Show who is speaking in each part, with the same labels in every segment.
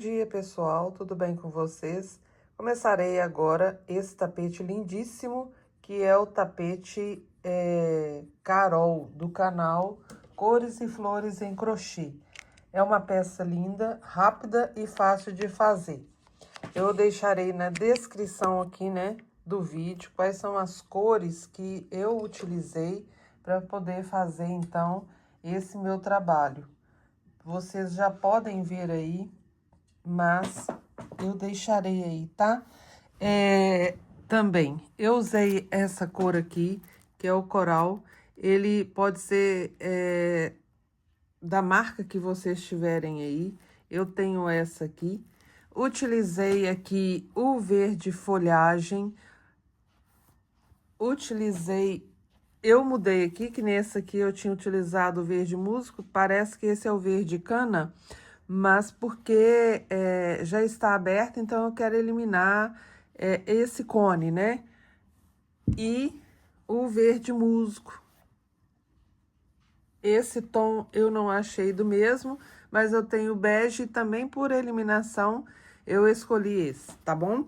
Speaker 1: dia, pessoal, tudo bem com vocês? Começarei agora esse tapete lindíssimo, que é o tapete Carol, do canal Cores e Flores em Crochê. É uma peça linda, rápida e fácil de fazer. Eu deixarei na descrição aqui, né, do vídeo, quais são as cores que eu utilizei para poder fazer, então, esse meu trabalho. Vocês já podem ver aí, mas eu deixarei aí, tá? Também, eu usei essa cor aqui, que é o coral. Ele pode ser da marca que vocês tiverem aí. Eu tenho essa aqui. Utilizei aqui o verde folhagem. Eu mudei aqui, que nesse aqui eu tinha utilizado o verde musgo. Parece que esse é o verde cana, mas porque já está aberto, então eu quero eliminar esse cone, né? E o verde musgo. Esse tom eu não achei do mesmo, mas eu tenho bege e também por eliminação eu escolhi esse, tá bom?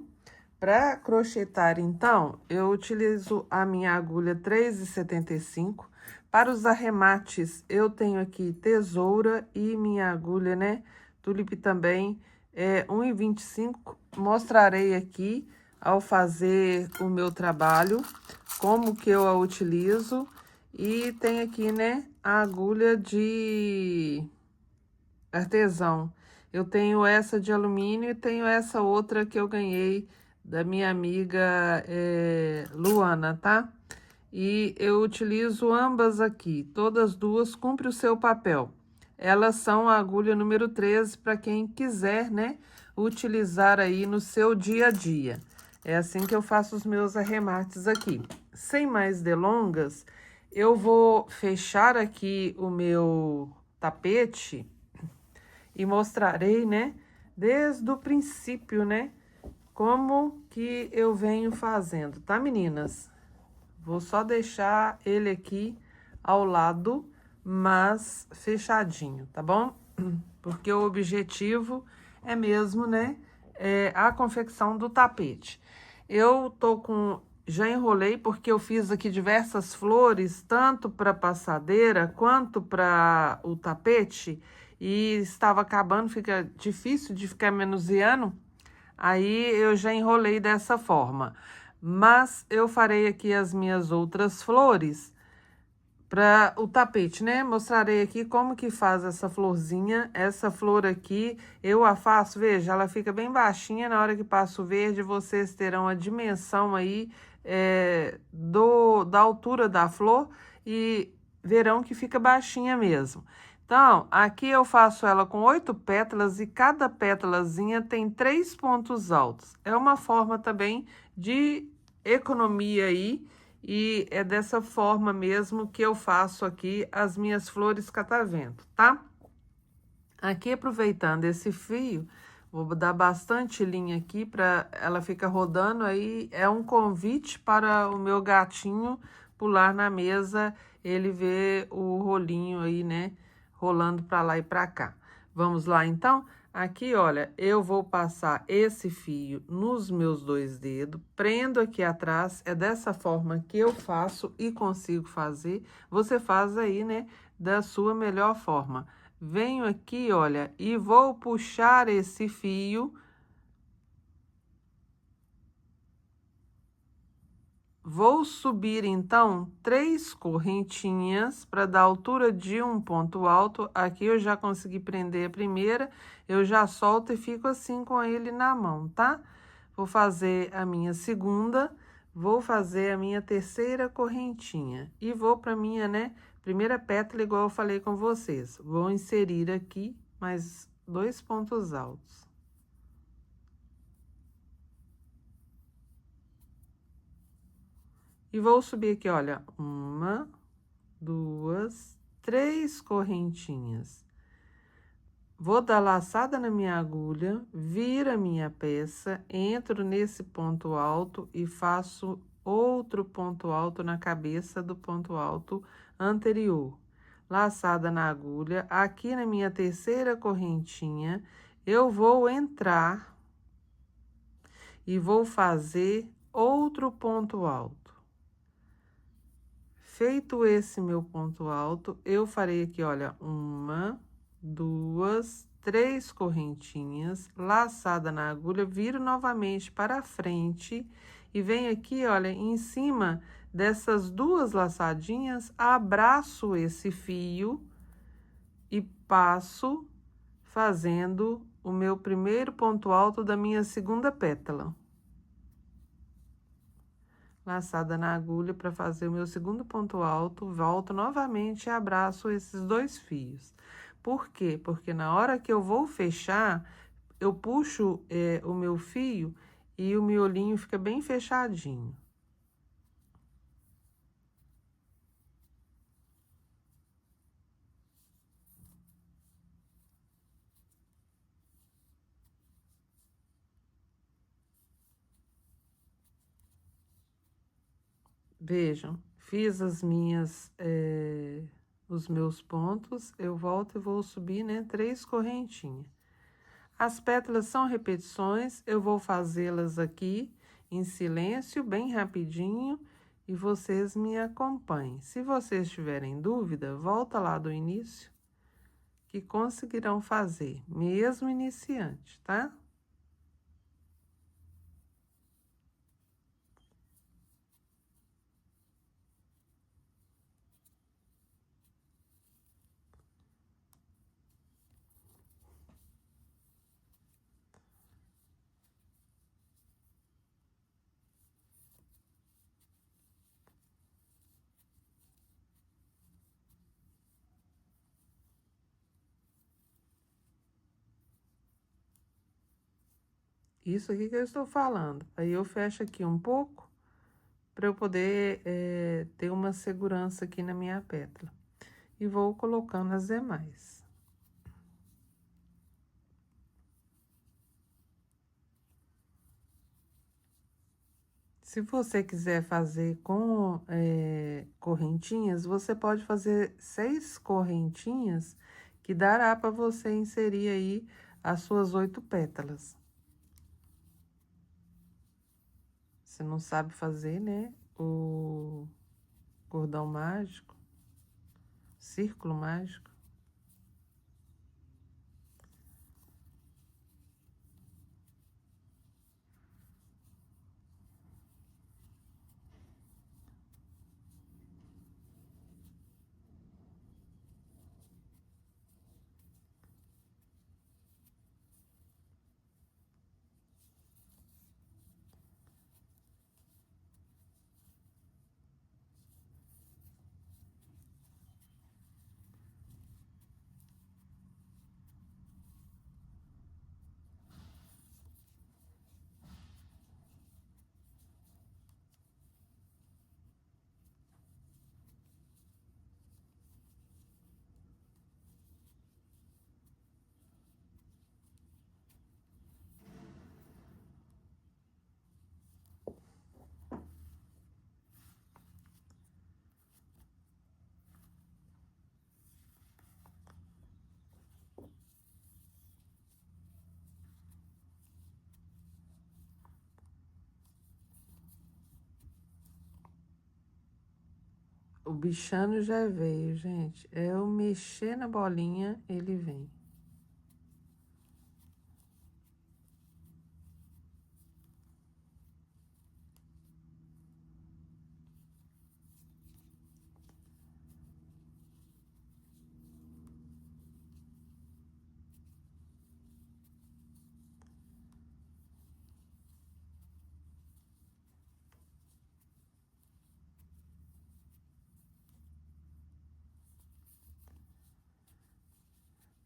Speaker 1: Para crochetar, então, eu utilizo a minha agulha 3,75. Para os arremates, eu tenho aqui tesoura e minha agulha, né? Tulipe também é 1,25. Mostrarei aqui, ao fazer o meu trabalho, como que eu a utilizo. E tem aqui, né, a agulha de artesão. Eu tenho essa de alumínio e tenho essa outra que eu ganhei da minha amiga Luana, tá? E eu utilizo ambas aqui, todas duas cumprem o seu papel. Elas são a agulha número 13 para quem quiser, né, utilizar aí no seu dia a dia. É assim que eu faço os meus arremates aqui. Sem mais delongas, eu vou fechar aqui o meu tapete e mostrarei, né, desde o princípio, né, como que eu venho fazendo, tá, meninas? Vou só deixar ele aqui ao lado, mas fechadinho, tá bom? Porque o objetivo é mesmo, né, a confecção do tapete. Eu tô com... Já enrolei porque eu fiz aqui diversas flores, tanto para passadeira quanto para o tapete, e estava acabando, fica difícil de ficar manuseando, aí eu já enrolei dessa forma. Mas eu farei aqui as minhas outras flores para o tapete, né? Mostrarei aqui como que faz essa florzinha. Essa flor aqui, eu a faço, veja, ela fica bem baixinha. Na hora que passa o verde, vocês terão a dimensão aí da altura da flor e verão que fica baixinha mesmo. Então, aqui eu faço ela com 8 pétalas e cada pétalazinha tem 3 pontos altos. É uma forma também de economia aí, e é dessa forma mesmo que eu faço aqui as minhas flores catavento, tá? Aqui, aproveitando esse fio, vou dar bastante linha aqui para ela ficar rodando, aí é um convite para o meu gatinho pular na mesa, ele vê o rolinho aí, né, rolando para lá e para cá. Vamos lá, então? Aqui, olha, eu vou passar esse fio nos meus 2 dedos, prendo aqui atrás, é dessa forma que eu faço e consigo fazer. Você faz aí, né, da sua melhor forma. Venho aqui, olha, e vou puxar esse fio. Vou subir, então, 3 correntinhas para dar altura de um ponto alto. Aqui eu já consegui prender a primeira, eu já solto e fico assim com ele na mão, tá? Vou fazer a minha segunda, vou fazer a minha terceira correntinha e vou para minha, né, primeira pétala, igual eu falei com vocês. Vou inserir aqui mais 2 pontos altos. E vou subir aqui, olha, 1, 2, 3 correntinhas. Vou dar laçada na minha agulha, viro a minha peça, entro nesse ponto alto e faço outro ponto alto na cabeça do ponto alto anterior. Laçada na agulha, aqui na minha terceira correntinha, eu vou entrar e vou fazer outro ponto alto. Feito esse meu ponto alto, eu farei aqui, olha, 1, 2, 3 correntinhas, laçada na agulha, viro novamente para frente e venho aqui, olha, em cima dessas 2 laçadinhas, abraço esse fio e passo fazendo o meu primeiro ponto alto da minha segunda pétala. Laçada na agulha para fazer o meu segundo ponto alto, volto novamente e abraço esses 2 fios. Por quê? Porque na hora que eu vou fechar, eu puxo o meu fio e o miolinho fica bem fechadinho. Vejam, fiz os meus pontos, eu volto e vou subir, né, 3 correntinhas. As pétalas são repetições, eu vou fazê-las aqui em silêncio, bem rapidinho, e vocês me acompanhem. Se vocês tiverem dúvida, volta lá do início, que conseguirão fazer, mesmo iniciante, tá? Isso aqui que eu estou falando. Aí eu fecho aqui um pouco, para eu poder ter uma segurança aqui na minha pétala. E vou colocando as demais. Se você quiser fazer com correntinhas, você pode fazer 6 correntinhas, que dará para você inserir aí as suas 8 pétalas. Você não sabe fazer, né, o cordão mágico, círculo mágico. O bichano já veio, gente. É eu mexer na bolinha, ele vem.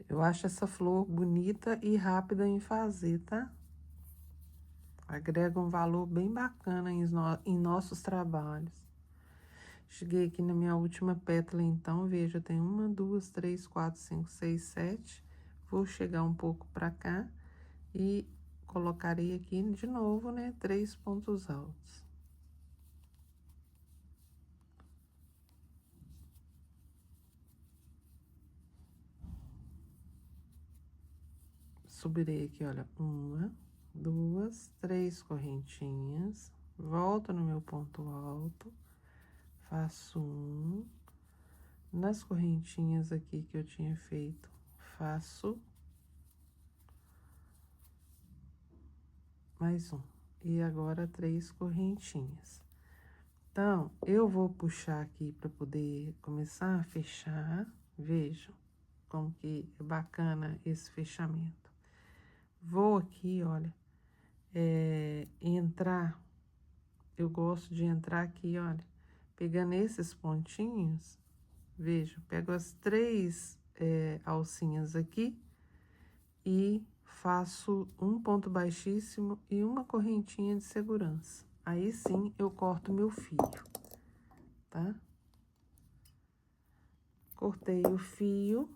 Speaker 1: Eu acho essa flor bonita e rápida em fazer, tá? Agrega um valor bem bacana em nossos trabalhos. Cheguei aqui na minha última pétala, então, veja, tem 1, 2, 3, 4, 5, 6, 7. Vou chegar um pouco pra cá e colocarei aqui de novo, né, 3 pontos altos. subirei aqui, olha, 1, 2, 3 correntinhas, volto no meu ponto alto, faço 1, nas correntinhas aqui que eu tinha feito, faço mais 1, e agora 3 correntinhas. Então, eu vou puxar aqui para poder começar a fechar, vejam como que é bacana esse fechamento. Vou aqui, olha, entrar, eu gosto de entrar aqui, olha, pegando esses pontinhos, veja, pego as 3 alcinhas aqui e faço um ponto baixíssimo e uma correntinha de segurança. Aí sim eu corto meu fio, tá? Cortei o fio.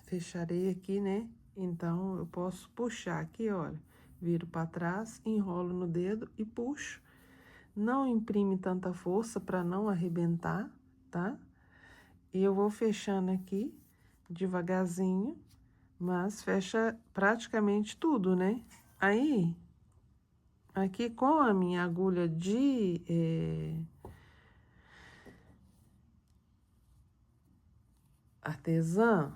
Speaker 1: Fecharei aqui, né? Então, eu posso puxar aqui, olha, viro para trás, enrolo no dedo e puxo. Não imprime tanta força para não arrebentar, tá? E eu vou fechando aqui devagarzinho, mas fecha praticamente tudo, né? Aí, aqui com a minha agulha de artesã,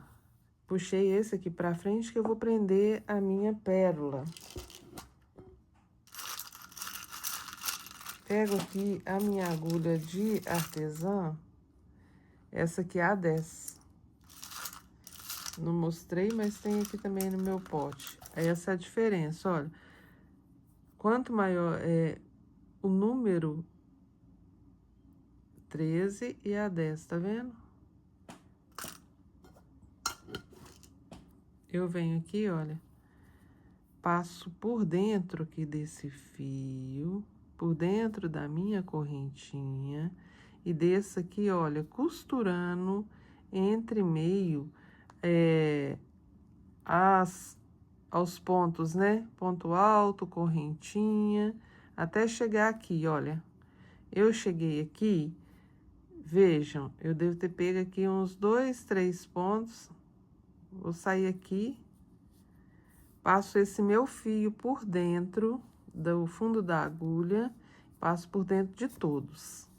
Speaker 1: puxei esse aqui pra frente que eu vou prender a minha pérola. Pego aqui a minha agulha de artesã, essa aqui é a 10. Não mostrei, mas tem aqui também no meu pote. Essa é a diferença, olha. Quanto maior é o número 13 e a 10, tá vendo? Eu venho aqui, olha, passo por dentro aqui desse fio, por dentro da minha correntinha, e desço aqui, olha, costurando entre meio aos pontos, né? Ponto alto, correntinha, até chegar aqui, olha. Eu cheguei aqui, vejam, eu devo ter pego aqui uns 2, 3 pontos. Vou sair aqui, passo esse meu fio por dentro do fundo da agulha, passo por dentro de todos.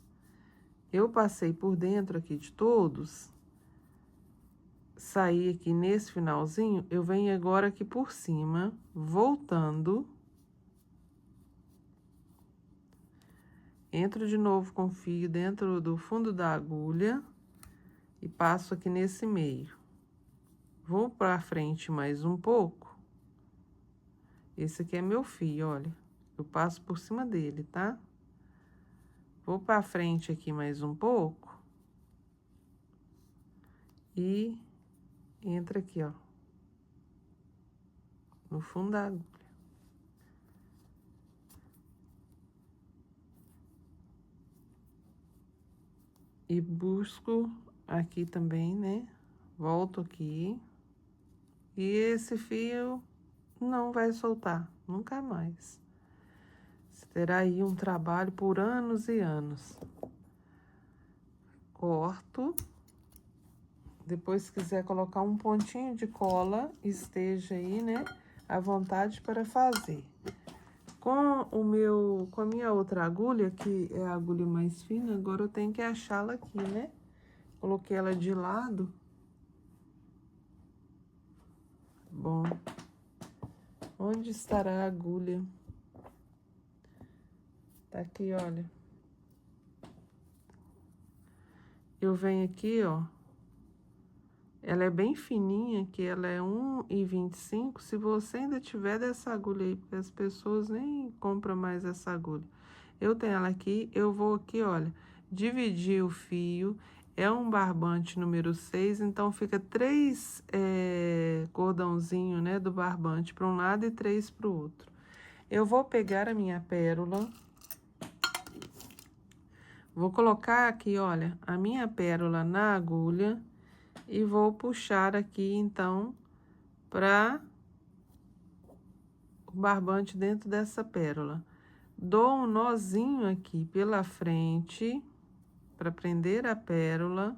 Speaker 1: Eu passei por dentro aqui de todos, saí aqui nesse finalzinho, eu venho agora aqui por cima, voltando. Entro de novo com o fio dentro do fundo da agulha e passo aqui nesse meio. Vou pra frente mais um pouco. Esse aqui é meu fio, olha. Eu passo por cima dele, tá? Vou pra frente aqui mais um pouco. E entra aqui, ó. No fundo da agulha. E busco aqui também, né? Volto aqui. E esse fio não vai soltar, nunca mais. Você terá aí um trabalho por anos e anos. Corto. Depois, se quiser colocar um pontinho de cola, esteja aí, né, à vontade para fazer. Com a minha outra agulha, que é a agulha mais fina, agora eu tenho que achá-la aqui, né? Coloquei ela de lado. Bom, onde estará a agulha? Tá aqui, olha. Eu venho aqui, ó. Ela é bem fininha, que ela é 1,25. Se você ainda tiver dessa agulha aí, porque as pessoas nem compram mais essa agulha. Eu tenho ela aqui, eu vou aqui, olha, dividir o fio. É um barbante número 6, então fica 3 cordãozinho, né, do barbante para um lado e 3 para o outro. Eu vou pegar a minha pérola. Vou colocar aqui, olha, a minha pérola na agulha. E vou puxar aqui, então, para o barbante dentro dessa pérola. Dou um nozinho aqui pela frente, para prender a pérola.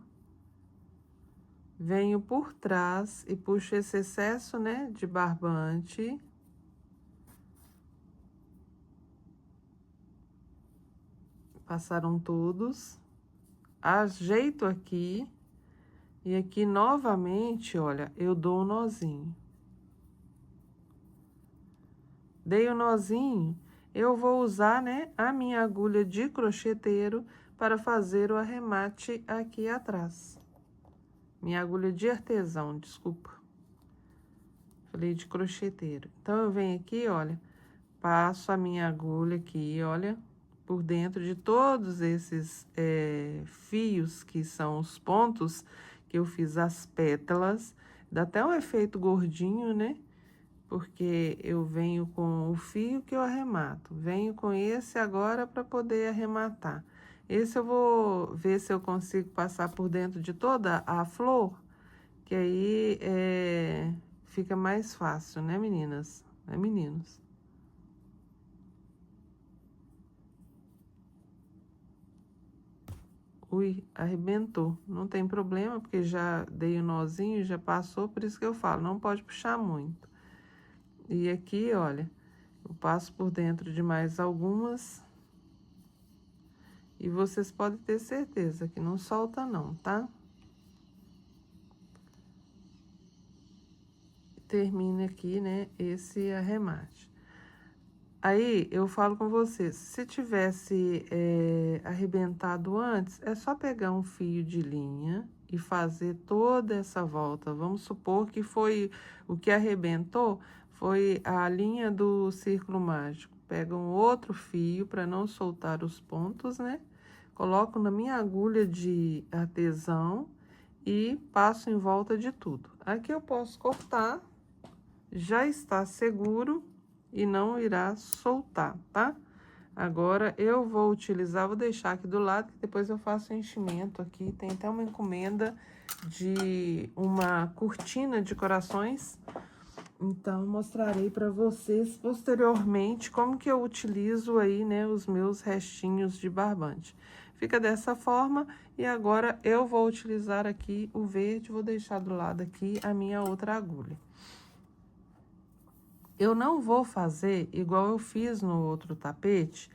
Speaker 1: venho por trás e puxo esse excesso, né, de barbante. Passaram todos. Ajeito aqui. E aqui, novamente, olha, eu dou um nozinho. Dei o nozinho, eu vou usar, né, a minha agulha de crocheteiro para fazer o arremate aqui atrás. Minha agulha de artesão, desculpa. Falei de crocheteiro. Então, eu venho aqui, olha, passo a minha agulha aqui, olha, por dentro de todos esses fios que são os pontos que eu fiz as pétalas. Dá até um efeito gordinho, né? Porque eu venho com o fio que eu arremato. Venho com esse agora para poder arrematar. Esse eu vou ver se eu consigo passar por dentro de toda a flor, que aí fica mais fácil, né, meninas? Né, meninos? Ui, arrebentou. Não tem problema, porque já dei o nozinho, já passou, por isso que eu falo, não pode puxar muito. E aqui, olha, eu passo por dentro de mais algumas. E vocês podem ter certeza que não solta não, tá? Termina aqui, né, esse arremate. Aí, eu falo com vocês, se tivesse arrebentado antes, é só pegar um fio de linha e fazer toda essa volta. Vamos supor que foi o que arrebentou, foi a linha do círculo mágico. Pega um outro fio para não soltar os pontos, né? Coloco na minha agulha de artesão e passo em volta de tudo. Aqui eu posso cortar, já está seguro e não irá soltar, tá? Agora, eu vou utilizar, vou deixar aqui do lado, que depois eu faço o enchimento aqui. Tem até uma encomenda de uma cortina de corações. Então, mostrarei para vocês posteriormente como que eu utilizo aí, né, os meus restinhos de barbante. Fica dessa forma, e agora eu vou utilizar aqui o verde, vou deixar do lado aqui a minha outra agulha. Eu não vou fazer igual eu fiz no outro tapete,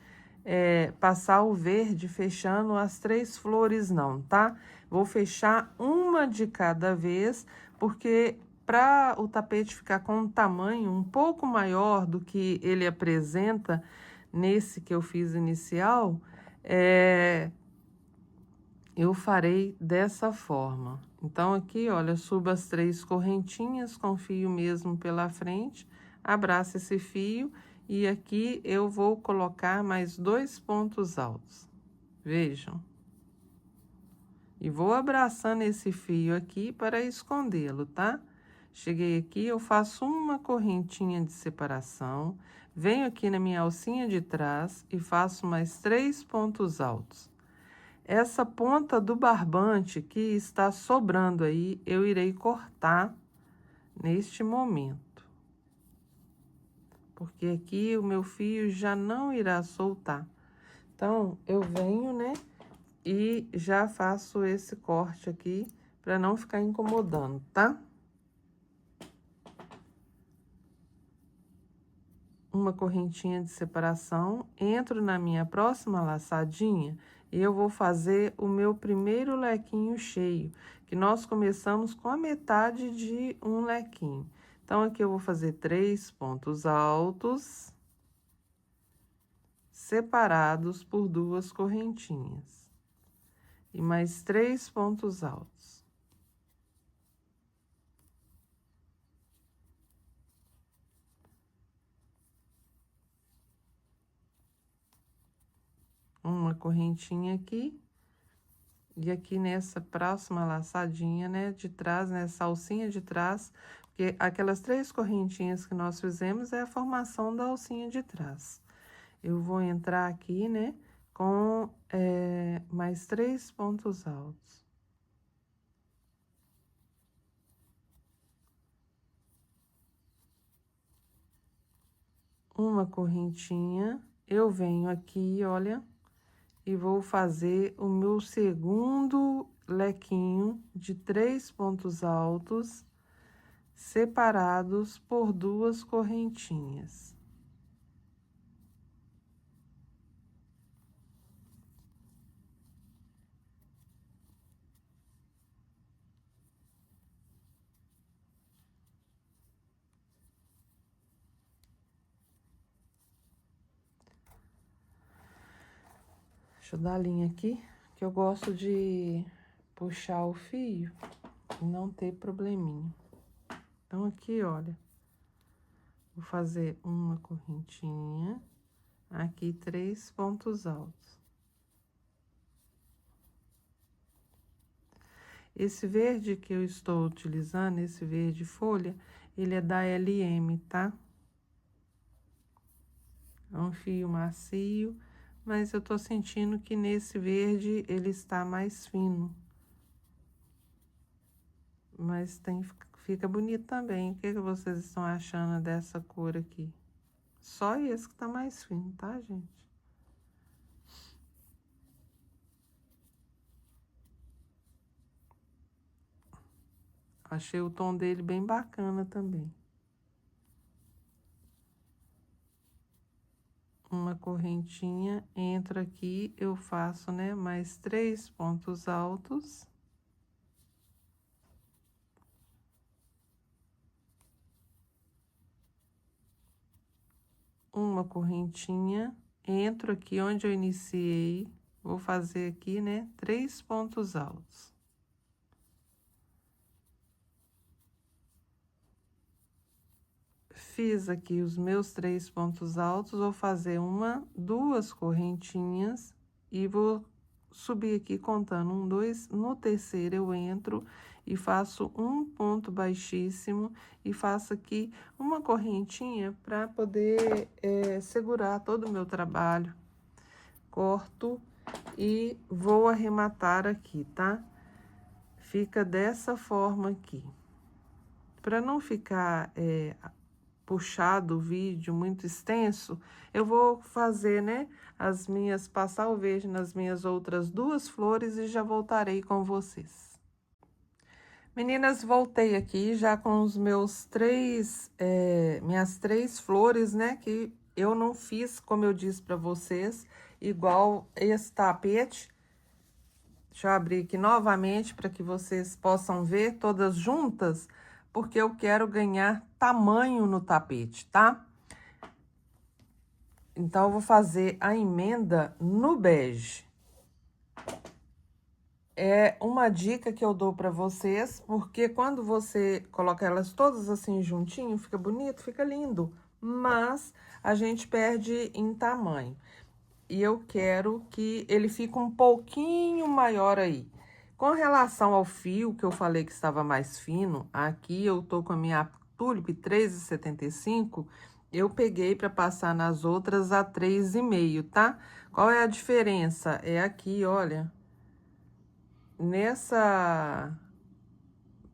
Speaker 1: passar o verde fechando as 3 flores não, tá? Vou fechar uma de cada vez, porque para o tapete ficar com um tamanho um pouco maior do que ele apresenta nesse que eu fiz inicial, eu farei dessa forma. Então, aqui, olha, subo as 3 correntinhas com fio mesmo pela frente, abraço esse fio e aqui eu vou colocar mais 2 pontos altos. Vejam. E vou abraçando esse fio aqui para escondê-lo, tá? Cheguei aqui, eu faço uma correntinha de separação, venho aqui na minha alcinha de trás e faço mais 3 pontos altos. Essa ponta do barbante que está sobrando aí, eu irei cortar neste momento. Porque aqui o meu fio já não irá soltar. Então, eu venho, né, e já faço esse corte aqui para não ficar incomodando, tá? Uma correntinha de separação, entro na minha próxima laçadinha e eu vou fazer o meu primeiro lequinho cheio, que nós começamos com a metade de um lequinho. Então, aqui eu vou fazer 3 pontos altos, separados por 2 correntinhas. E mais 3 pontos altos. Uma correntinha aqui. E aqui nessa próxima laçadinha, né, de trás, nessa alcinha de trás, porque aquelas 3 correntinhas que nós fizemos é a formação da alcinha de trás. Eu vou entrar aqui, né, com mais 3 pontos altos. Uma correntinha, eu venho aqui, olha, e vou fazer o meu segundo lequinho de 3 pontos altos, separados por 2 correntinhas. Deixa eu dar a linha aqui, que eu gosto de puxar o fio e não ter probleminha. Então, aqui, olha, vou fazer uma correntinha, aqui 3 pontos altos. Esse verde que eu estou utilizando, esse verde folha, ele é da LM, tá? É um fio macio, mas eu tô sentindo que nesse verde ele está mais fino. Mas fica bonito também. O que vocês estão achando dessa cor aqui? Só esse que tá mais fino, tá, gente? Achei o tom dele bem bacana também. Uma correntinha, entro aqui, eu faço, né, mais 3 pontos altos. Uma correntinha, entro aqui onde eu iniciei, vou fazer aqui, né, 3 pontos altos. Fiz aqui os meus 3 pontos altos, vou fazer duas correntinhas e vou subir aqui contando 1, 2, no terceiro eu entro e faço um ponto baixíssimo e faço aqui uma correntinha para poder segurar todo o meu trabalho. Corto e vou arrematar aqui, tá? Fica dessa forma aqui. Para não ficar puxado o vídeo muito extenso, eu vou fazer, né, passar o verde nas minhas outras 2 flores e já voltarei com vocês. Meninas, voltei aqui já com os meus minhas 3 flores, né, que eu não fiz, como eu disse para vocês, igual esse tapete. Deixa eu abrir aqui novamente para que vocês possam ver todas juntas, porque eu quero ganhar tamanho no tapete, tá? Então, eu vou fazer a emenda no bege. É uma dica que eu dou para vocês, porque quando você coloca elas todas assim juntinho, fica bonito, fica lindo, mas a gente perde em tamanho. E eu quero que ele fique um pouquinho maior aí. Com relação ao fio, que eu falei que estava mais fino, aqui eu tô com a minha Tulip 3,75, eu peguei para passar nas outras a 3,5, tá? Qual é a diferença? É aqui, olha, nessa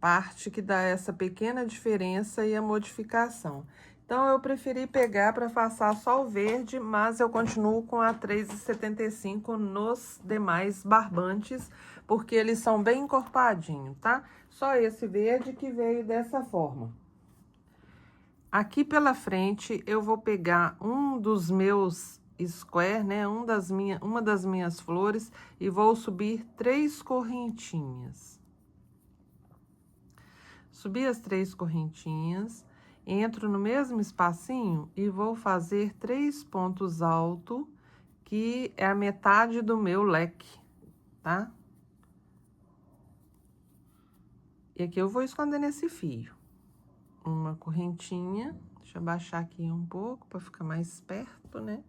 Speaker 1: parte que dá essa pequena diferença e a modificação. Então, eu preferi pegar para passar só o verde, mas eu continuo com a 3,75 nos demais barbantes, porque eles são bem encorpadinhos, tá? Só esse verde que veio dessa forma. Aqui pela frente, eu vou pegar um dos meus square, né? Uma das minhas flores e vou subir 3 correntinhas. Subi as 3 correntinhas, entro no mesmo espacinho e vou fazer 3 pontos altos, que é a metade do meu leque, tá? E aqui eu vou esconder nesse fio. Uma correntinha, deixa eu baixar aqui um pouco para ficar mais perto, né?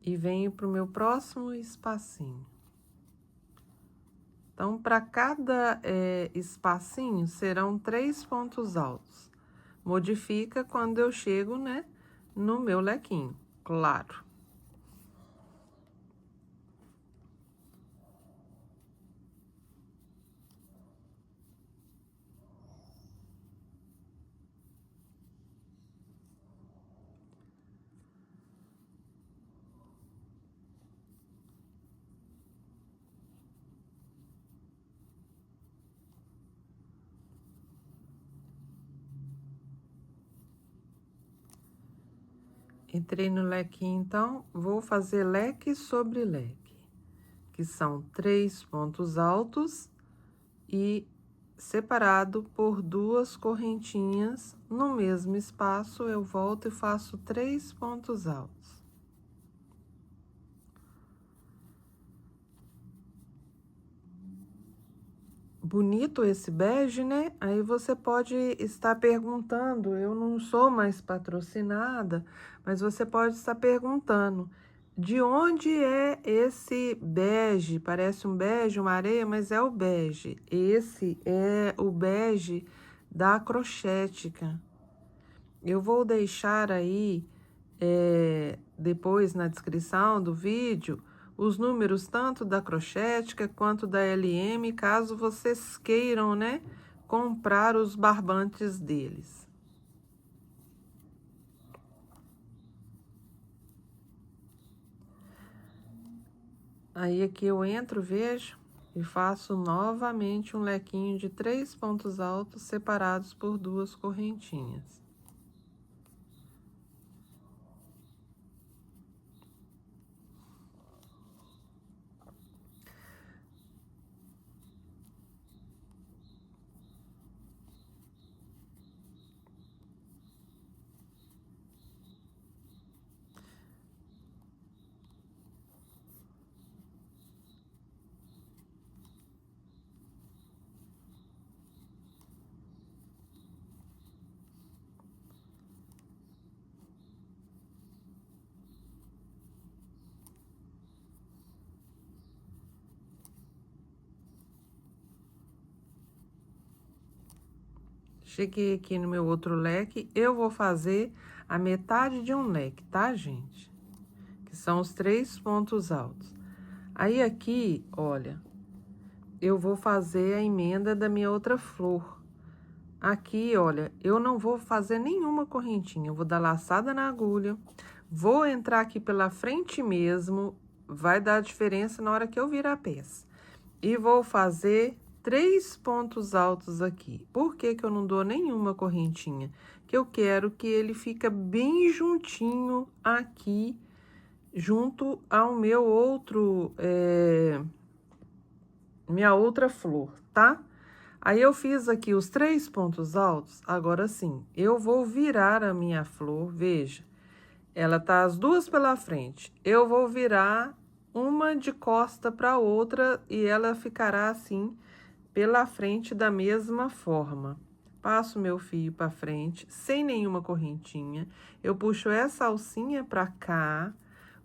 Speaker 1: E venho pro meu próximo espacinho. Então, para cada espacinho, serão 3 pontos altos. Modifica quando eu chego, né, no meu lequinho, claro. Entrei no lequinho, então, vou fazer leque sobre leque, que são 3 pontos altos e separado por 2 correntinhas. No mesmo espaço, eu volto e faço 3 pontos altos. Bonito esse bege, né? Aí você pode estar perguntando, eu não sou mais patrocinada, mas você pode estar perguntando, de onde é esse bege? Parece um bege, uma areia, mas é o bege. Esse é o bege da Crochética. Eu vou deixar aí, depois na descrição do vídeo, os números tanto da Crochética quanto da LM, caso vocês queiram, né, comprar os barbantes deles. Aí aqui eu entro, vejo, e faço novamente um lequinho de 3 pontos altos separados por 2 correntinhas. Cheguei aqui no meu outro leque, eu vou fazer a metade de um leque, tá, gente? Que são os 3 pontos altos. Aí aqui, olha, eu vou fazer a emenda da minha outra flor. Aqui, olha, eu não vou fazer nenhuma correntinha, eu vou dar laçada na agulha, vou entrar aqui pela frente mesmo, vai dar diferença na hora que eu virar a peça. E vou fazer 3 pontos altos aqui. Por que que eu não dou nenhuma correntinha? Que eu quero que ele fica bem juntinho aqui, junto ao meu outro, minha outra flor, tá? Aí, eu fiz aqui os 3 pontos altos, agora sim, eu vou virar a minha flor, veja, ela tá as 2 pela frente. Eu vou virar uma de costa para outra e ela ficará assim pela frente da mesma forma. Passo meu fio para frente, sem nenhuma correntinha. Eu puxo essa alcinha para cá,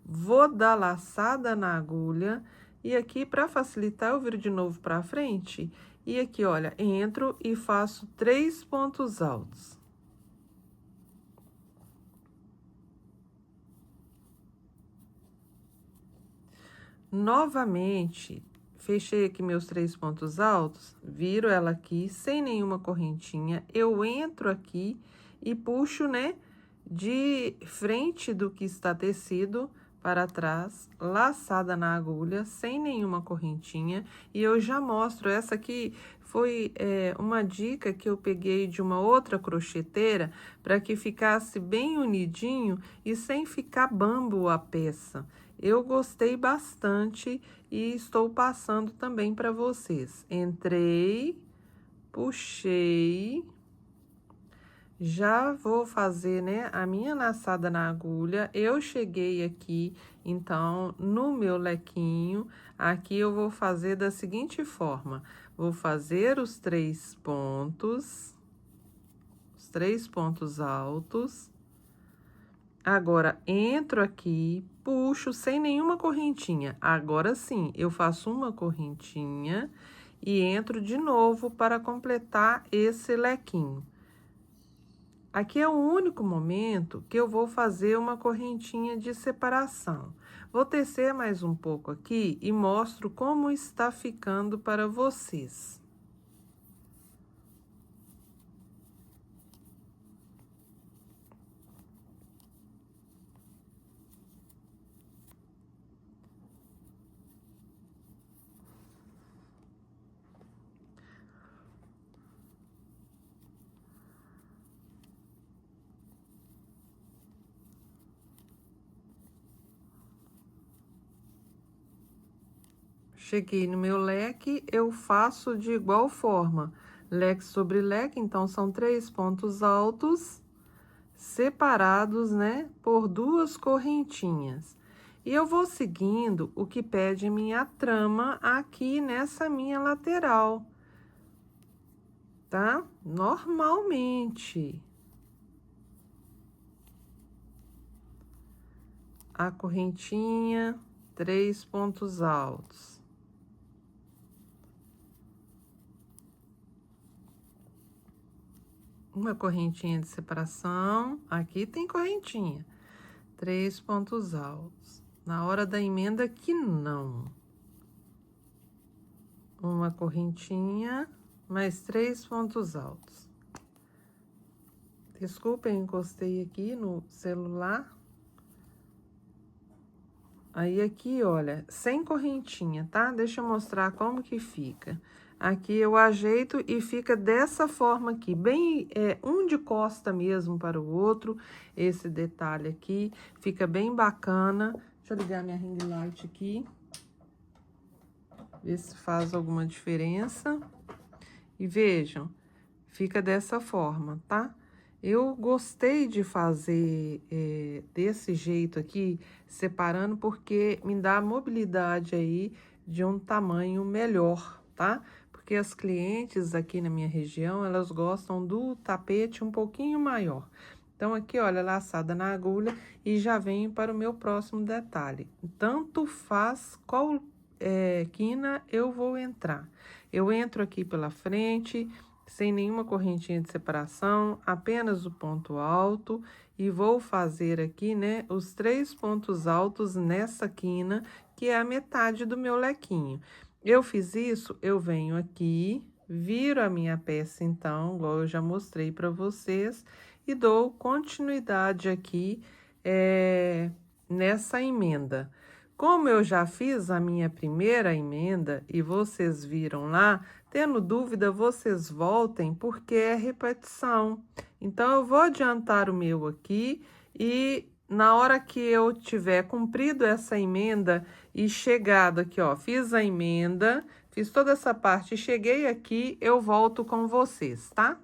Speaker 1: vou dar laçada na agulha e aqui, para facilitar, eu viro de novo para frente. E aqui, olha, entro e faço 3 pontos altos. Novamente, fechei aqui meus 3 pontos altos, viro ela aqui sem nenhuma correntinha, eu entro aqui e puxo, né, de frente do que está tecido para trás, laçada na agulha, sem nenhuma correntinha, e eu já mostro, essa aqui foi uma dica que eu peguei de uma outra crocheteira, para que ficasse bem unidinho e sem ficar bambo a peça. Eu gostei bastante e estou passando também para vocês. Entrei, puxei, já vou fazer, né, a minha laçada na agulha. Eu cheguei aqui, então, no meu lequinho, aqui eu vou fazer da seguinte forma: vou fazer os 3 pontos, os 3 pontos altos. Agora, entro aqui, puxo sem nenhuma correntinha. Agora sim, eu faço uma correntinha e entro de novo para completar esse lequinho. Aqui é o único momento que eu vou fazer uma correntinha de separação. Vou tecer mais um pouco aqui e mostro como está ficando para vocês. cheguei no meu leque, eu faço de igual forma, leque sobre leque, então são 3 pontos altos, separados, né, por 2 correntinhas. E eu vou seguindo o que pede minha trama aqui nessa minha lateral, tá? Normalmente. A correntinha, 3 pontos altos. Uma correntinha de separação, aqui tem correntinha, 3 pontos altos. Na hora da emenda que não. Uma correntinha, mais 3 pontos altos. Desculpem, encostei aqui no celular. Aí, aqui, olha, sem correntinha, tá? Deixa eu mostrar como que fica. Aqui eu ajeito e fica dessa forma aqui, bem, um de costa mesmo para o outro. Esse detalhe aqui, fica bem bacana. Deixa eu ligar minha ring light aqui. Ver se faz alguma diferença. E vejam, fica dessa forma, tá? Eu gostei de fazer desse jeito aqui, separando, porque me dá mobilidade aí de um tamanho melhor, tá? Porque as clientes aqui na minha região, elas gostam do tapete um pouquinho maior. Então, aqui, olha, laçada na agulha e já venho para o meu próximo detalhe. Tanto faz qual quina eu vou entrar. Eu entro aqui pela frente, sem nenhuma correntinha de separação, apenas o ponto alto, e vou fazer aqui, né, os 3 pontos altos nessa quina, que é a metade do meu lequinho. Eu fiz isso, eu venho aqui, viro a minha peça, então, igual eu já mostrei para vocês, e dou continuidade aqui nessa emenda. Como eu já fiz a minha primeira emenda e vocês viram lá, tendo dúvida, vocês voltem, porque é repetição. Então, eu vou adiantar o meu aqui e na hora que eu tiver cumprido essa emenda e chegado aqui, ó, fiz a emenda, fiz toda essa parte e cheguei aqui, eu volto com vocês, tá?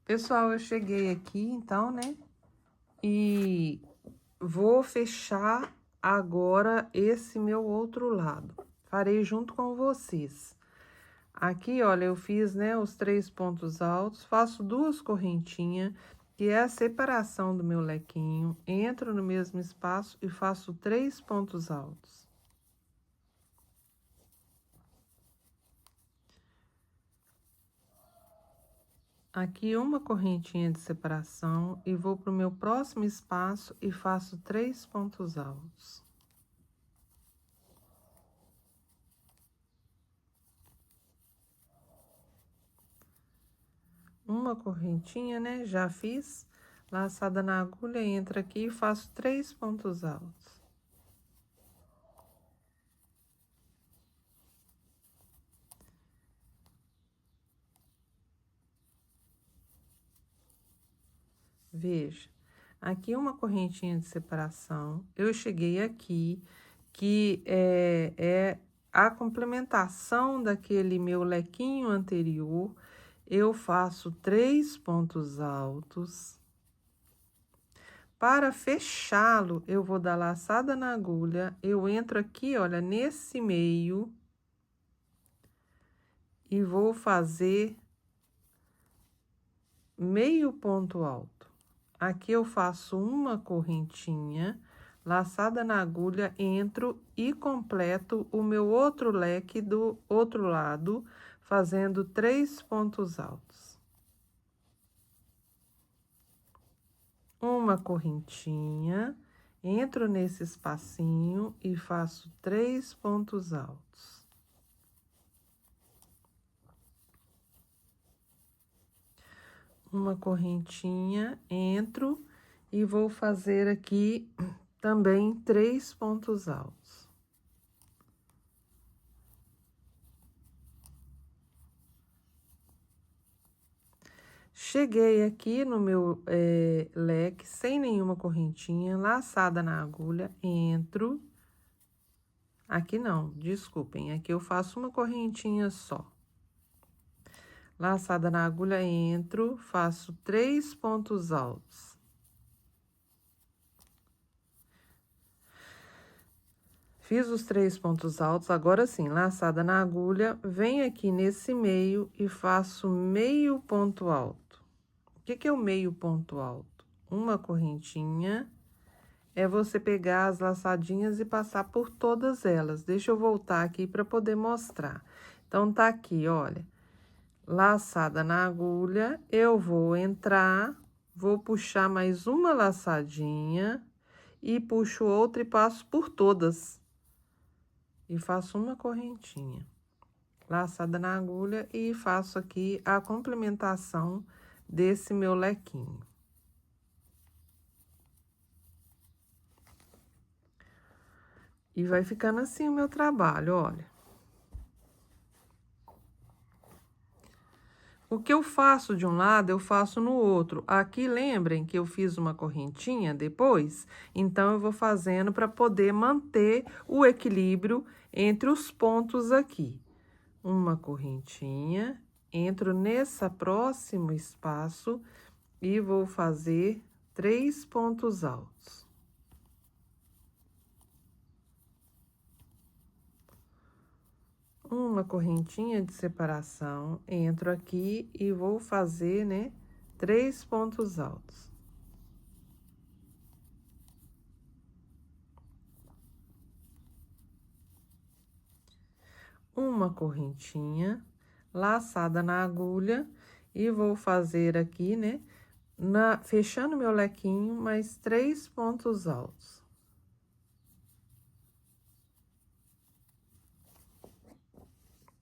Speaker 1: Pessoal, eu cheguei aqui, então, né? E vou fechar agora esse meu outro lado. Farei junto com vocês. Aqui, olha, eu fiz, né, os 3 pontos altos, faço 2 correntinhas, que é a separação do meu lequinho, entro no mesmo espaço e faço 3 pontos altos. Aqui, uma correntinha de separação e vou pro meu próximo espaço e faço 3 pontos altos. Uma correntinha, né? Já fiz, laçada na agulha, entra aqui e faço 3 pontos altos. Veja, aqui uma correntinha de separação, eu cheguei aqui, que é a complementação daquele meu lequinho anterior, eu faço 3 pontos altos. Para fechá-lo, eu vou dar laçada na agulha, eu entro aqui, olha, nesse meio, e vou fazer meio ponto alto. Aqui eu faço uma correntinha, laçada na agulha, entro e completo o meu outro leque do outro lado, fazendo 3 pontos altos. Uma correntinha, entro nesse espacinho e faço 3 pontos altos. Uma correntinha, entro e vou fazer aqui também 3 pontos altos. Cheguei aqui no meu leque sem nenhuma correntinha, laçada na agulha, entro. Aqui não, desculpem, aqui eu faço uma correntinha só. Laçada na agulha, entro, faço 3 pontos altos. Fiz os 3 pontos altos, agora sim, laçada na agulha, venho aqui nesse meio e faço meio ponto alto. O que é o meio ponto alto? Uma correntinha, é você pegar as laçadinhas e passar por todas elas. Deixa eu voltar aqui para poder mostrar. Então, tá aqui, olha, laçada na agulha, eu vou entrar, vou puxar mais uma laçadinha e puxo outra e passo por todas. E faço uma correntinha, laçada na agulha e faço aqui a complementação desse meu lequinho. E vai ficando assim o meu trabalho, olha. O que eu faço de um lado, eu faço no outro. Aqui, lembrem que eu fiz uma correntinha depois, então eu vou fazendo para poder manter o equilíbrio entre os pontos aqui. Uma correntinha, entro nesse próximo espaço e vou fazer 3 pontos altos. Uma correntinha de separação, entro aqui e vou fazer, né, 3 pontos altos. Uma correntinha, laçada na agulha, e vou fazer aqui, né, fechando meu lequinho, mais 3 pontos altos.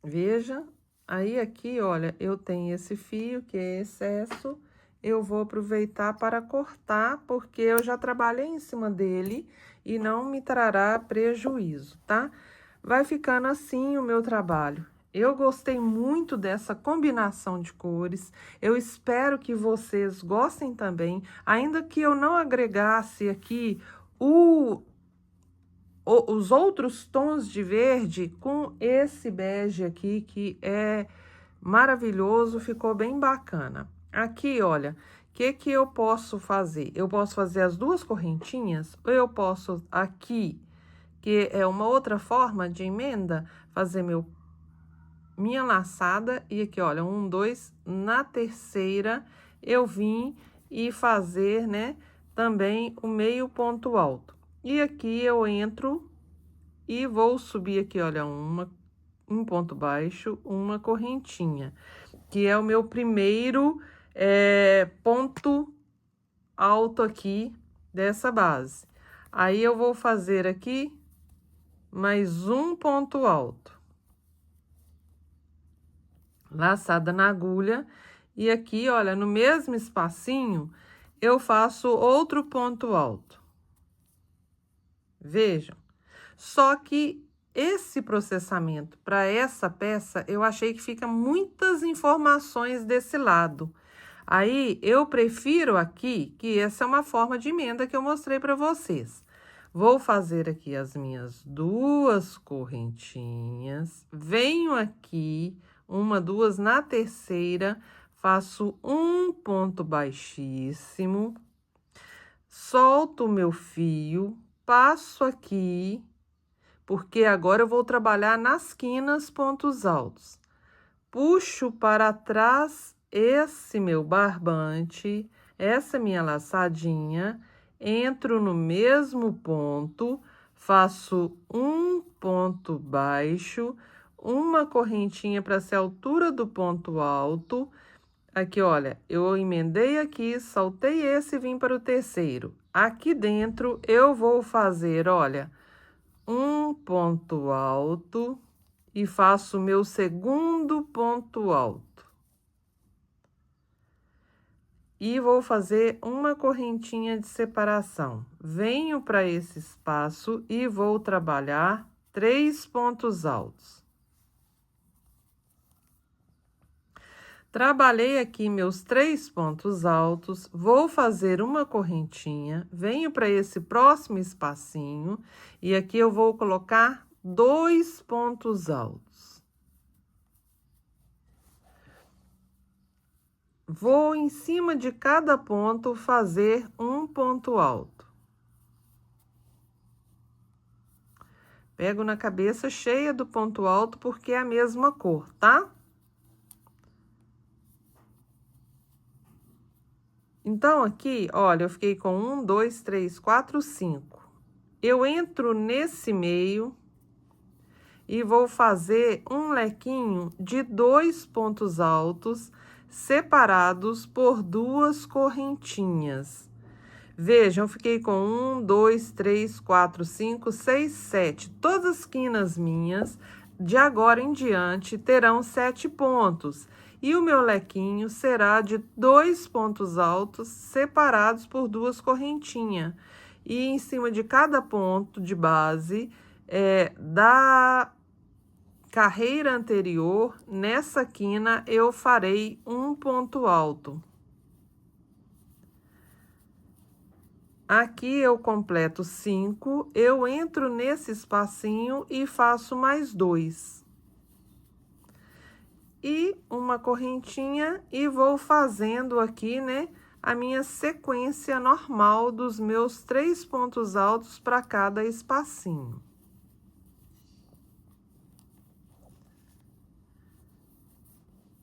Speaker 1: Veja, aí aqui, olha, eu tenho esse fio que é excesso, eu vou aproveitar para cortar, porque eu já trabalhei em cima dele e não me trará prejuízo, tá? Vai ficando assim o meu trabalho. Eu gostei muito dessa combinação de cores, eu espero que vocês gostem também, ainda que eu não agregasse aqui os outros tons de verde com esse bege aqui, que é maravilhoso, ficou bem bacana. Aqui, olha, o que eu posso fazer? Eu posso fazer as duas correntinhas, ou eu posso aqui, que é uma outra forma de emenda, fazer minha laçada, e aqui, olha, 1, 2, na terceira, eu vim e fazer, né, também o meio ponto alto. E aqui eu entro e vou subir aqui, olha, um ponto baixo, uma correntinha, que é o meu primeiro ponto alto aqui dessa base. Aí, eu vou fazer aqui mais um ponto alto. Laçada na agulha, e aqui, olha, no mesmo espacinho, eu faço outro ponto alto. Vejam, só que esse processamento para essa peça, eu achei que fica muitas informações desse lado. Aí, eu prefiro aqui, que essa é uma forma de emenda que eu mostrei para vocês. Vou fazer aqui as minhas 2 correntinhas, venho aqui, 1, 2, na terceira, faço um ponto baixíssimo, solto o meu fio, passo aqui, porque agora eu vou trabalhar nas quinas pontos altos. Puxo para trás esse meu barbante, essa minha laçadinha, entro no mesmo ponto, faço um ponto baixo, uma correntinha para ser a altura do ponto alto. Aqui, olha, eu emendei aqui, saltei esse e vim para o terceiro. Aqui dentro, eu vou fazer, olha, um ponto alto e faço o meu segundo ponto alto. E vou fazer uma correntinha de separação. Venho para esse espaço e vou trabalhar 3 pontos altos. Trabalhei aqui meus 3 pontos altos, vou fazer uma correntinha, venho para esse próximo espacinho e aqui eu vou colocar 2 pontos altos. Vou em cima de cada ponto fazer um ponto alto. Pego na cabeça cheia do ponto alto porque é a mesma cor, tá? Então, aqui, olha, eu fiquei com 1, 2, 3, 4, 5. Eu entro nesse meio e vou fazer um lequinho de 2 pontos altos separados por 2 correntinhas. Vejam, eu fiquei com 1, 2, 3, 4, 5, 6, 7. Todas as quinas minhas, de agora em diante, terão 7 pontos. E o meu lequinho será de 2 pontos altos separados por 2 correntinhas. E em cima de cada ponto de base da carreira anterior, nessa quina, eu farei um ponto alto. Aqui eu completo 5, eu entro nesse espacinho e faço mais 2. E uma correntinha e vou fazendo aqui, né, a minha sequência normal dos meus 3 pontos altos para cada espacinho.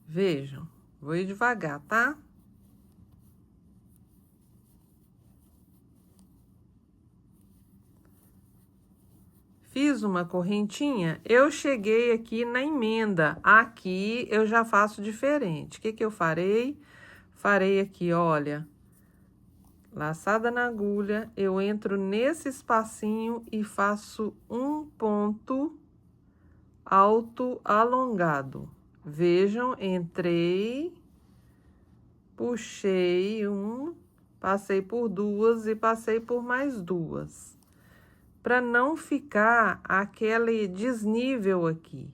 Speaker 1: Vejam, vou ir devagar, tá? Fiz uma correntinha, eu cheguei aqui na emenda. Aqui eu já faço diferente. O que que eu farei? Farei aqui, olha, laçada na agulha, eu entro nesse espacinho e faço um ponto alto alongado. Vejam, entrei, puxei um, passei por 2 e passei por mais 2. Para não ficar aquele desnível aqui.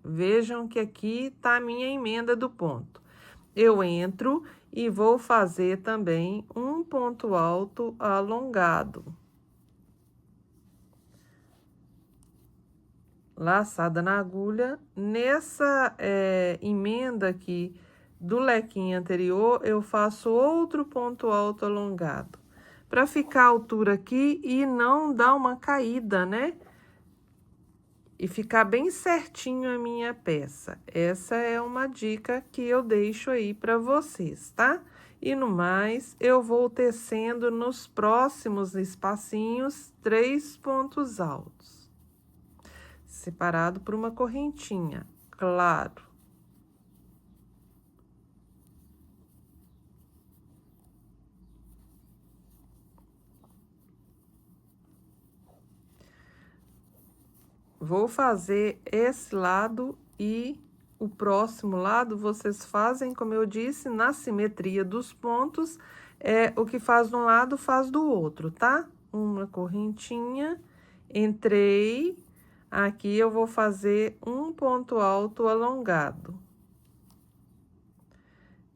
Speaker 1: Vejam que aqui tá a minha emenda do ponto. Eu entro e vou fazer também um ponto alto alongado. Laçada na agulha. Nessa emenda aqui do lequinho anterior, eu faço outro ponto alto alongado. Para ficar a altura aqui e não dar uma caída, né? E ficar bem certinho a minha peça. Essa é uma dica que eu deixo aí para vocês, tá? E no mais, eu vou tecendo nos próximos espacinhos 3 pontos altos. Separado por uma correntinha, claro. Vou fazer esse lado e o próximo lado vocês fazem, como eu disse, na simetria dos pontos. O que faz de um lado, faz do outro, tá? Uma correntinha, entrei, aqui eu vou fazer um ponto alto alongado.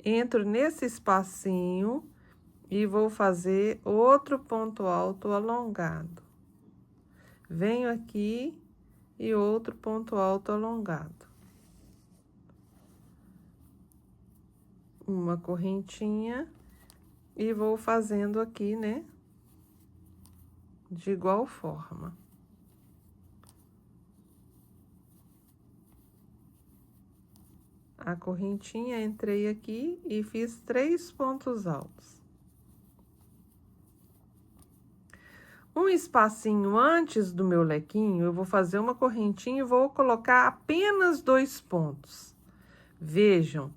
Speaker 1: Entro nesse espacinho e vou fazer outro ponto alto alongado. Venho aqui e outro ponto alto alongado. Uma correntinha e vou fazendo aqui, né? De igual forma. A correntinha, entrei aqui e fiz 3 pontos altos. Um espacinho antes do meu lequinho, eu vou fazer uma correntinha e vou colocar apenas 2 pontos. Vejam,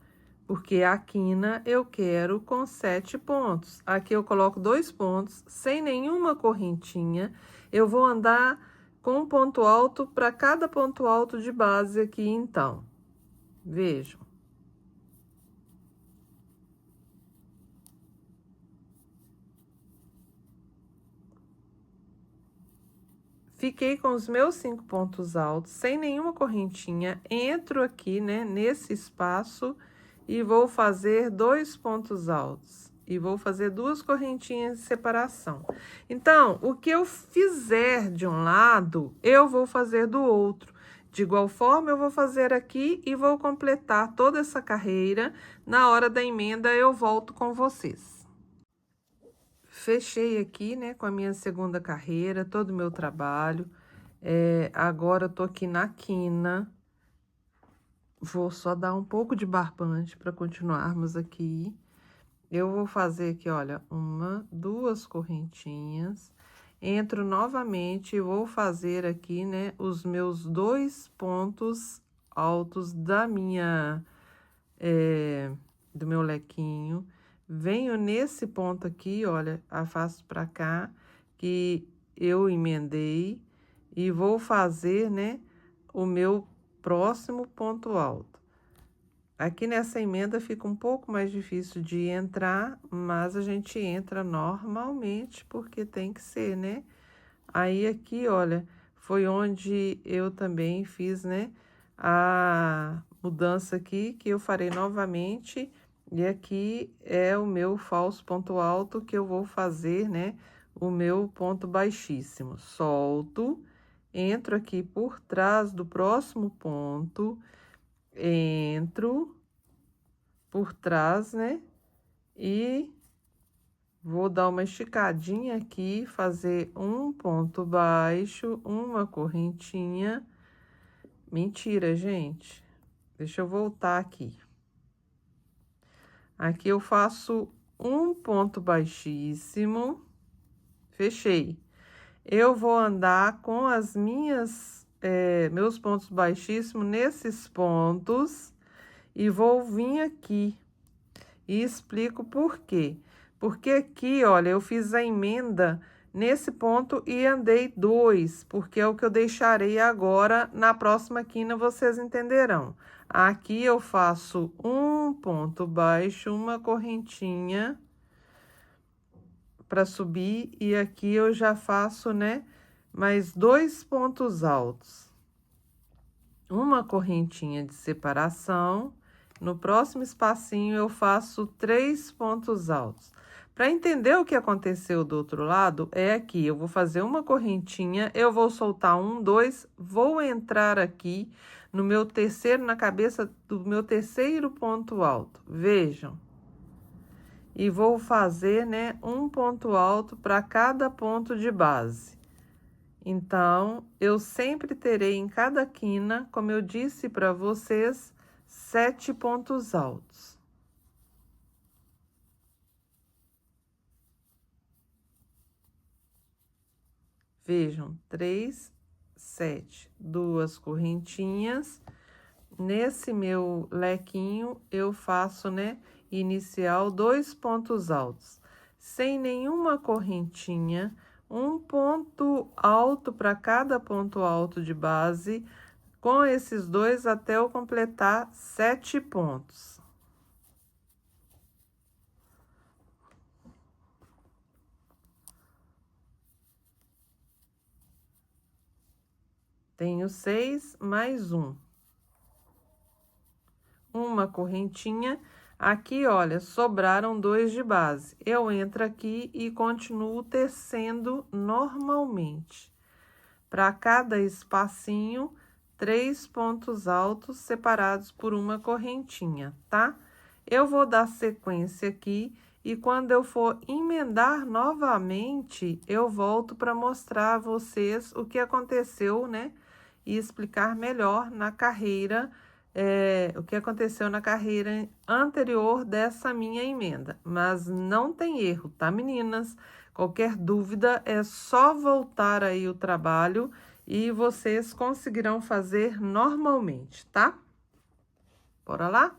Speaker 1: porque a quina eu quero com 7 pontos. Aqui eu coloco 2 pontos, sem nenhuma correntinha. Eu vou andar com um ponto alto para cada ponto alto de base aqui, então. Vejam. Fiquei com os meus 5 pontos altos, sem nenhuma correntinha, entro aqui, né, nesse espaço e vou fazer 2 pontos altos. e vou fazer 2 correntinhas de separação. Então, o que eu fizer de um lado, eu vou fazer do outro. De igual forma, eu vou fazer aqui e vou completar toda essa carreira. Na hora da emenda, eu volto com vocês. Fechei aqui, né, com a minha segunda carreira, todo o meu trabalho. Agora, eu tô aqui na quina. Vou só dar um pouco de barbante para continuarmos aqui. Eu vou fazer aqui, olha, 1, 2 correntinhas. Entro novamente e vou fazer aqui, né, os meus 2 pontos altos da minha, do meu lequinho. Venho nesse ponto aqui, olha, afasto pra cá, que eu emendei, e vou fazer, né, o meu próximo ponto alto. Aqui nessa emenda fica um pouco mais difícil de entrar, mas a gente entra normalmente, porque tem que ser, né? Aí, aqui, olha, foi onde eu também fiz, né, a mudança aqui, que eu farei novamente. E aqui é o meu falso ponto alto, que eu vou fazer, né, o meu ponto baixíssimo. Solto, entro aqui por trás do próximo ponto, entro por trás, né? E vou dar uma esticadinha aqui, fazer um ponto baixo, uma correntinha. Mentira, gente. Deixa eu voltar aqui. Aqui eu faço um ponto baixíssimo, fechei. Eu vou andar com as meus pontos baixíssimos nesses pontos e vou vir aqui e explico por quê. Porque aqui, olha, eu fiz a emenda nesse ponto e andei 2, porque é o que eu deixarei agora. Na próxima quina vocês entenderão. Aqui eu faço um ponto baixo, uma correntinha para subir, e aqui eu já faço, né, mais 2 pontos altos. Uma correntinha de separação. No próximo espacinho, eu faço 3 pontos altos. Para entender o que aconteceu do outro lado, é aqui. Eu vou fazer uma correntinha, eu vou soltar 1, 2, vou entrar aqui no meu terceiro, na cabeça do meu terceiro ponto alto. Vejam. E vou fazer, né, um ponto alto para cada ponto de base. Então, eu sempre terei em cada quina, como eu disse para vocês, 7 pontos altos. Vejam, 3, 7, 2 correntinhas. Nesse meu lequinho, eu faço, né, inicial 2 pontos altos. Sem nenhuma correntinha, um ponto alto para cada ponto alto de base, com esses 2 até eu completar 7 pontos. Tenho 6 mais 1. Uma correntinha. Aqui, olha, sobraram 2 de base. Eu entro aqui e continuo tecendo normalmente. Para cada espacinho, 3 pontos altos separados por uma correntinha, tá? Eu vou dar sequência aqui e quando eu for emendar novamente, eu volto para mostrar a vocês o que aconteceu, né? E explicar melhor na carreira, o que aconteceu na carreira anterior dessa minha emenda. Mas não tem erro, tá, meninas? Qualquer dúvida é só voltar aí o trabalho e vocês conseguirão fazer normalmente, tá? Bora lá?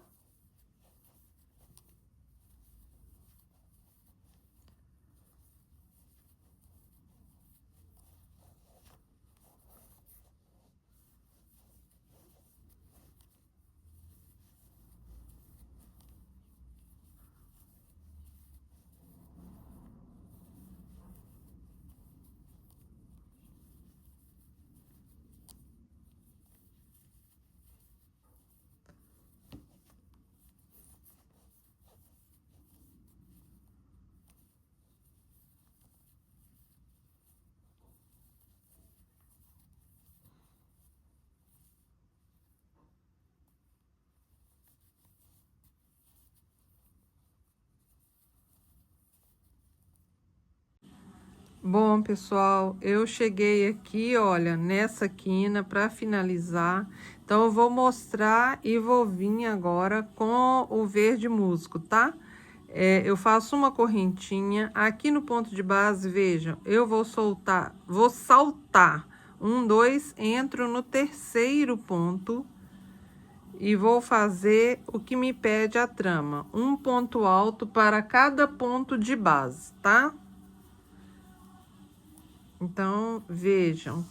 Speaker 1: Bom, pessoal, eu cheguei aqui, olha, nessa quina para finalizar. Então, eu vou mostrar e vou vir agora com o verde musgo, tá? Eu faço uma correntinha aqui no ponto de base, vejam, eu vou saltar 1, 2, entro no terceiro ponto e vou fazer o que me pede a trama, um ponto alto para cada ponto de base, tá? Então, vejam.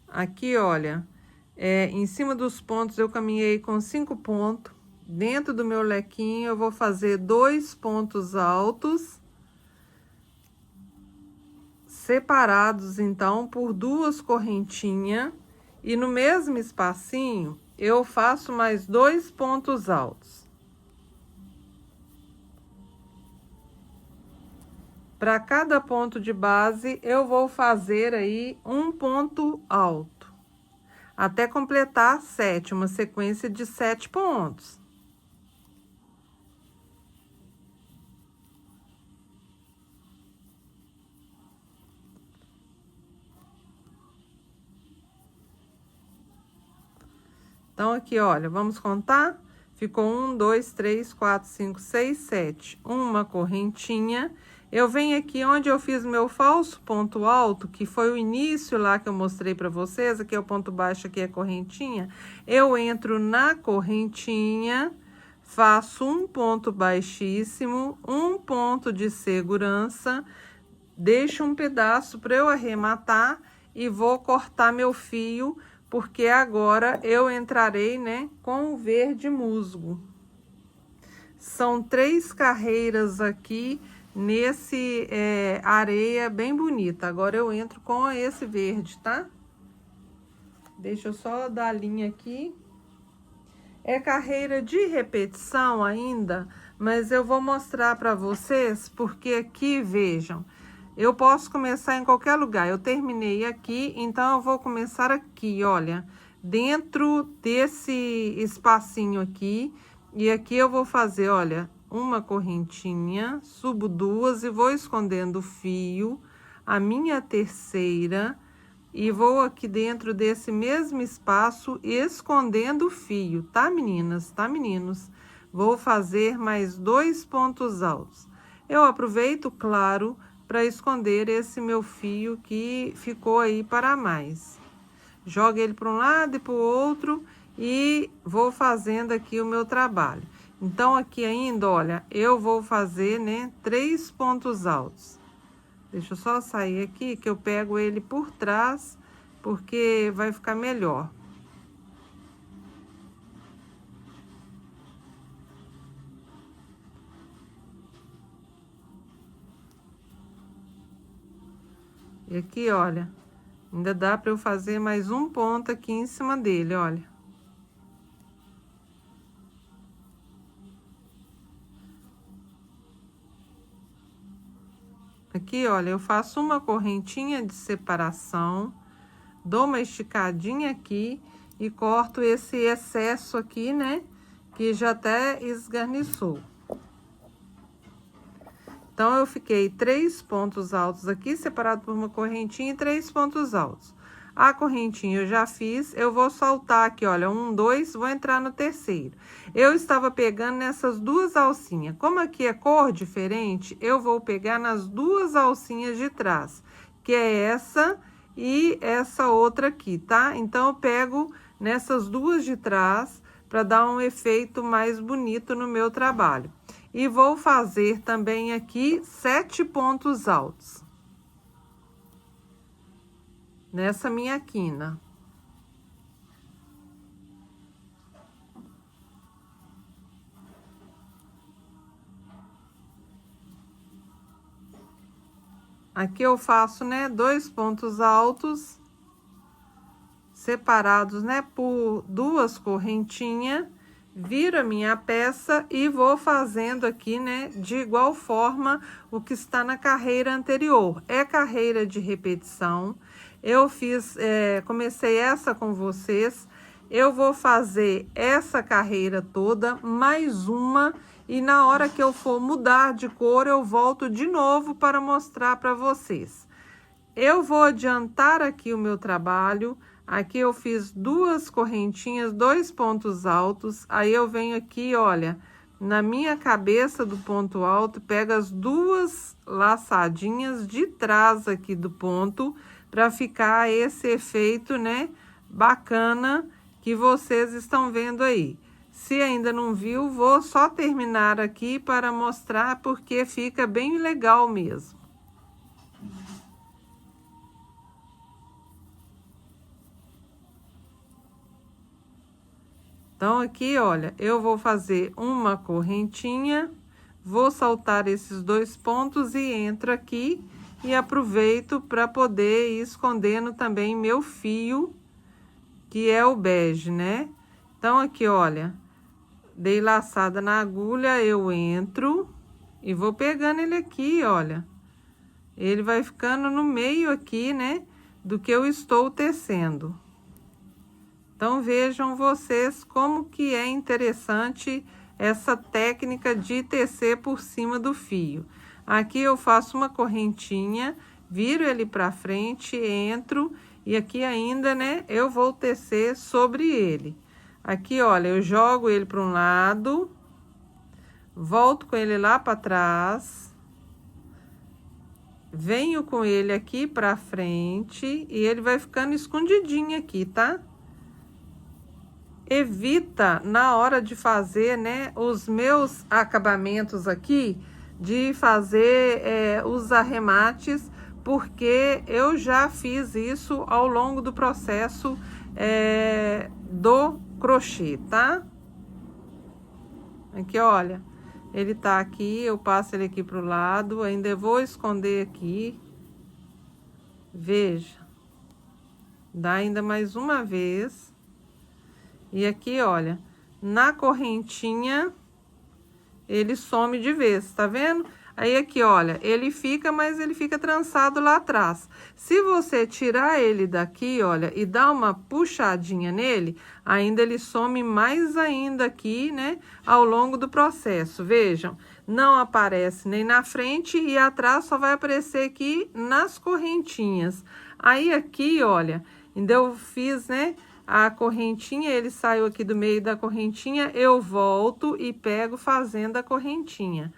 Speaker 1: Aqui, olha, em cima dos pontos eu caminhei com 5 pontos. Dentro do meu lequinho eu vou fazer 2 pontos altos, separados então por 2 correntinhas. E no mesmo espacinho eu faço mais 2 pontos altos. Para cada ponto de base, eu vou fazer aí um ponto alto, até completar 7, uma sequência de 7 pontos. Então, aqui, olha, vamos contar? Ficou 1, 2, 3, 4, 5, 6, 7. Uma correntinha. Eu venho aqui onde eu fiz meu falso ponto alto, que foi o início lá que eu mostrei para vocês. Aqui é o ponto baixo, aqui é a correntinha. Eu entro na correntinha, faço um ponto baixíssimo, um ponto de segurança, deixo um pedaço para eu arrematar e vou cortar meu fio, porque agora eu entrarei, né, com o verde musgo. São 3 carreiras aqui nesse areia bem bonita. Agora eu entro com esse verde, tá? Deixa eu só dar a linha aqui. É carreira de repetição ainda, mas eu vou mostrar para vocês, porque aqui, vejam, eu posso começar em qualquer lugar. Eu terminei aqui, então eu vou começar aqui, olha, dentro desse espacinho aqui. E aqui eu vou fazer, olha, uma correntinha, subo 2 e vou escondendo o fio, a minha terceira, e vou aqui dentro desse mesmo espaço escondendo o fio, tá, meninas? Tá, meninos? Vou fazer mais 2 pontos altos. Eu aproveito, claro, para esconder esse meu fio que ficou aí para mais. Jogo ele para um lado e para o outro e vou fazendo aqui o meu trabalho. Então, aqui ainda, olha, eu vou fazer, né, 3 pontos altos. Deixa eu só sair aqui, que eu pego ele por trás, porque vai ficar melhor. E aqui, olha, ainda dá para eu fazer mais um ponto aqui em cima dele, olha. Aqui, olha, eu faço uma correntinha de separação, dou uma esticadinha aqui e corto esse excesso aqui, né, que já até esgarniçou. Então, eu fiquei 3 pontos altos aqui, separado por uma correntinha e 3 pontos altos. A correntinha eu já fiz, eu vou soltar aqui, olha, 1, 2, vou entrar no terceiro. Eu estava pegando nessas 2 alcinhas. Como aqui é cor diferente, eu vou pegar nas 2 alcinhas de trás, que é essa e essa outra aqui, tá? Então, eu pego nessas 2 de trás para dar um efeito mais bonito no meu trabalho. E vou fazer também aqui 7 pontos altos nessa minha quina. Aqui eu faço, né, 2 pontos altos separados, né, por 2 correntinhas, viro a minha peça e vou fazendo aqui, né, de igual forma o que está na carreira anterior. É carreira de repetição. Eu fiz, comecei essa com vocês. Eu vou fazer essa carreira toda, mais uma, e na hora que eu for mudar de cor, eu volto de novo para mostrar para vocês. Eu vou adiantar aqui o meu trabalho. Aqui eu fiz 2 correntinhas, 2 pontos altos. Aí eu venho aqui, olha, na minha cabeça do ponto alto, pego as 2 laçadinhas de trás aqui do ponto, para ficar esse efeito, né, bacana que vocês estão vendo aí. Se ainda não viu, vou só terminar aqui para mostrar, porque fica bem legal mesmo. Então, aqui, olha, eu vou fazer uma correntinha, vou saltar esses 2 pontos e entro aqui e aproveito para poder ir escondendo também meu fio, que é o bege, né? Então, aqui, olha, dei laçada na agulha, eu entro e vou pegando ele aqui, olha. Ele vai ficando no meio aqui, né, do que eu estou tecendo. Então, vejam vocês como que é interessante essa técnica de tecer por cima do fio. Aqui eu faço uma correntinha, viro ele para frente, entro, e aqui ainda, né, eu vou tecer sobre ele. Aqui, olha, eu jogo ele para um lado, volto com ele lá para trás, venho com ele aqui para frente, e ele vai ficando escondidinho aqui, tá? Evita, na hora de fazer, né, os meus acabamentos aqui, de fazer os arremates, porque eu já fiz isso ao longo do processo do crochê, tá? Aqui, olha, ele tá aqui, eu passo ele aqui pro lado, ainda vou esconder aqui. Veja, dá ainda mais uma vez. E aqui, olha, na correntinha, ele some de vez, tá vendo? Aí, aqui, olha, ele fica, mas ele fica trançado lá atrás. Se você tirar ele daqui, olha, e dar uma puxadinha nele, ainda ele some mais ainda aqui, né, ao longo do processo. Vejam, não aparece nem na frente e atrás só vai aparecer aqui nas correntinhas. Aí, aqui, olha, ainda eu fiz, né, a correntinha, ele saiu aqui do meio da correntinha, eu volto e pego fazendo a correntinha.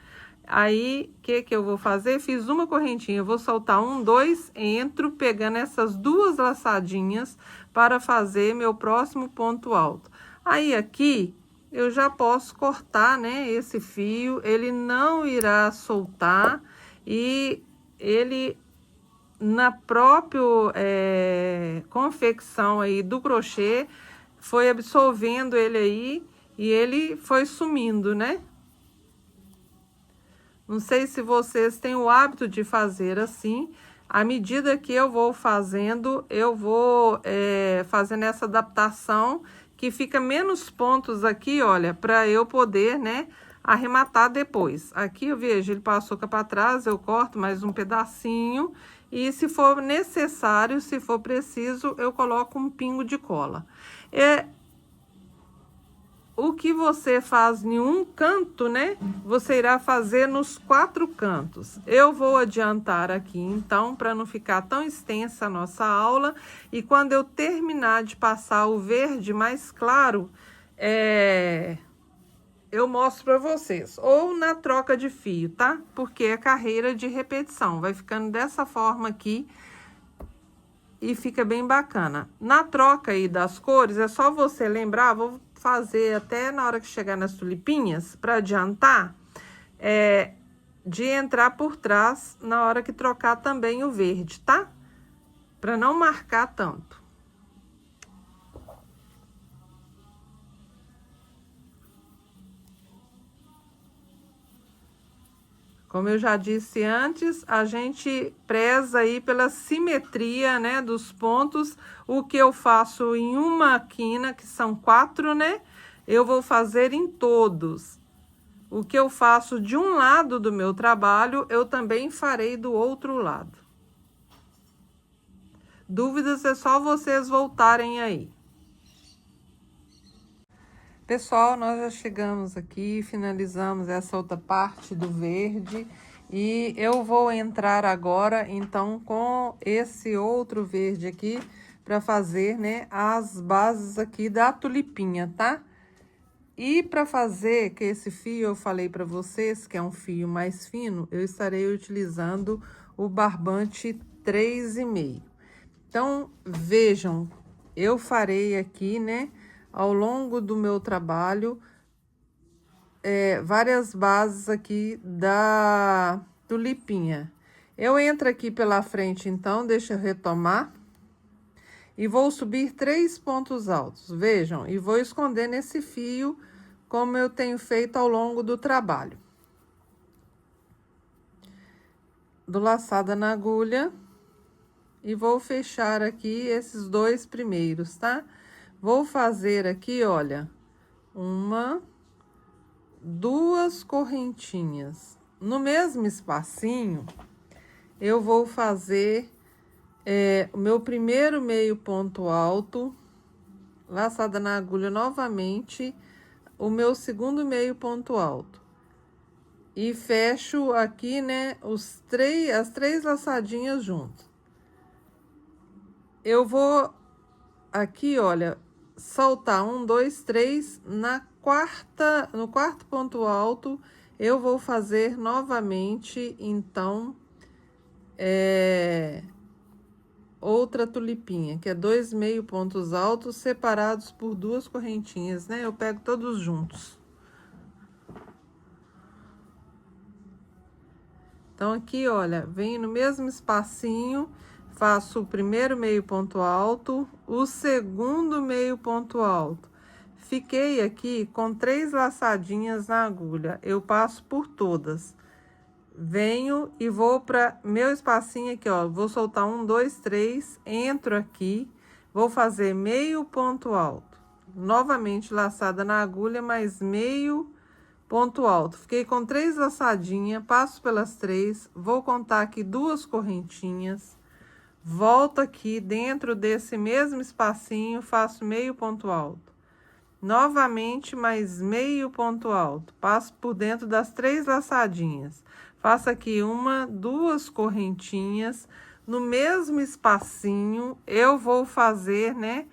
Speaker 1: Aí, o que eu vou fazer? Fiz uma correntinha, eu vou soltar 1, 2, entro pegando essas 2 laçadinhas para fazer meu próximo ponto alto. Aí, aqui, eu já posso cortar, né, esse fio, ele não irá soltar e ele... Na própria confecção aí do crochê, foi absorvendo ele aí e ele foi sumindo, né? Não sei se vocês têm o hábito de fazer assim. À medida que eu vou fazendo, eu vou fazendo essa adaptação, que fica menos pontos aqui, olha, para eu poder, né, arrematar depois. Aqui eu vejo, ele passou cá para trás, eu corto mais um pedacinho. E se for necessário, se for preciso, eu coloco um pingo de cola. O que você faz em um canto, né, você irá fazer nos 4 cantos. Eu vou adiantar aqui, então, para não ficar tão extensa a nossa aula. E quando eu terminar de passar o verde mais claro, eu mostro para vocês, ou na troca de fio, tá? Porque é carreira de repetição, vai ficando dessa forma aqui e fica bem bacana. Na troca aí das cores, é só você lembrar, vou fazer até na hora que chegar nas tulipinhas, para adiantar, de entrar por trás na hora que trocar também o verde, tá? Para não marcar tanto. Como eu já disse antes, a gente preza aí pela simetria, né, dos pontos. O que eu faço em uma quina, que são 4, né, eu vou fazer em todos. O que eu faço de um lado do meu trabalho, eu também farei do outro lado. Dúvidas é só vocês voltarem aí. Pessoal, nós já chegamos aqui, finalizamos essa outra parte do verde. E eu vou entrar agora, então, com esse outro verde aqui, para fazer, né, as bases aqui da tulipinha, tá? E para fazer que esse fio, eu falei para vocês que é um fio mais fino, eu estarei utilizando o barbante 3,5. Então, vejam, eu farei aqui, né, ao longo do meu trabalho, várias bases aqui da tulipinha. Eu entro aqui pela frente, então, deixa eu retomar. E vou subir 3 pontos altos, vejam, e vou esconder nesse fio, como eu tenho feito ao longo do trabalho. Dou laçada na agulha e vou fechar aqui esses 2 primeiros, tá? Vou fazer aqui, olha, 1, 2 correntinhas. No mesmo espacinho, eu vou fazer o meu primeiro meio ponto alto, laçada na agulha novamente, o meu segundo meio ponto alto. E fecho aqui, né, as 3 laçadinhas junto. Eu vou aqui, olha, soltar 1, 2, 3, no quarto ponto alto, eu vou fazer novamente, então, outra tulipinha, que é 2 meio pontos altos separados por 2 correntinhas, né? Eu pego todos juntos. Então, aqui, olha, venho no mesmo espacinho, faço o primeiro meio ponto alto, o segundo meio ponto alto. Fiquei aqui com 3 laçadinhas na agulha, eu passo por todas. Venho e vou para meu espacinho aqui, ó, vou soltar 1, 2, 3, entro aqui, vou fazer meio ponto alto. Novamente laçada na agulha, mais meio ponto alto. Fiquei com 3 laçadinhas, passo pelas 3, vou contar aqui 2 correntinhas, volto aqui dentro desse mesmo espacinho, faço meio ponto alto. Novamente, mais meio ponto alto, passo por dentro das 3 laçadinhas. Faço aqui 1, 2 correntinhas, no mesmo espacinho, eu vou fazer, né,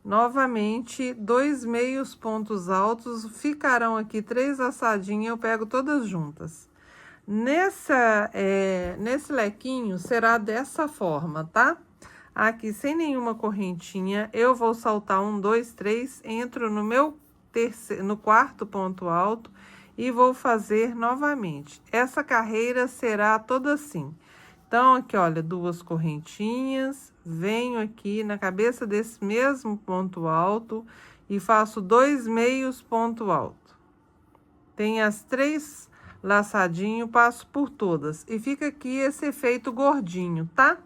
Speaker 1: novamente, 2 meios pontos altos, ficarão aqui 3 laçadinhas, eu pego todas juntas. Nesse lequinho, será dessa forma, tá? Aqui, sem nenhuma correntinha, eu vou saltar 1, 2, 3, entro no quarto ponto alto e vou fazer novamente. Essa carreira será toda assim. Então, aqui, olha, 2 correntinhas, venho aqui na cabeça desse mesmo ponto alto e faço 2 meios ponto alto. Tem as 3 laçadinhos, passo por todas e fica aqui esse efeito gordinho, tá?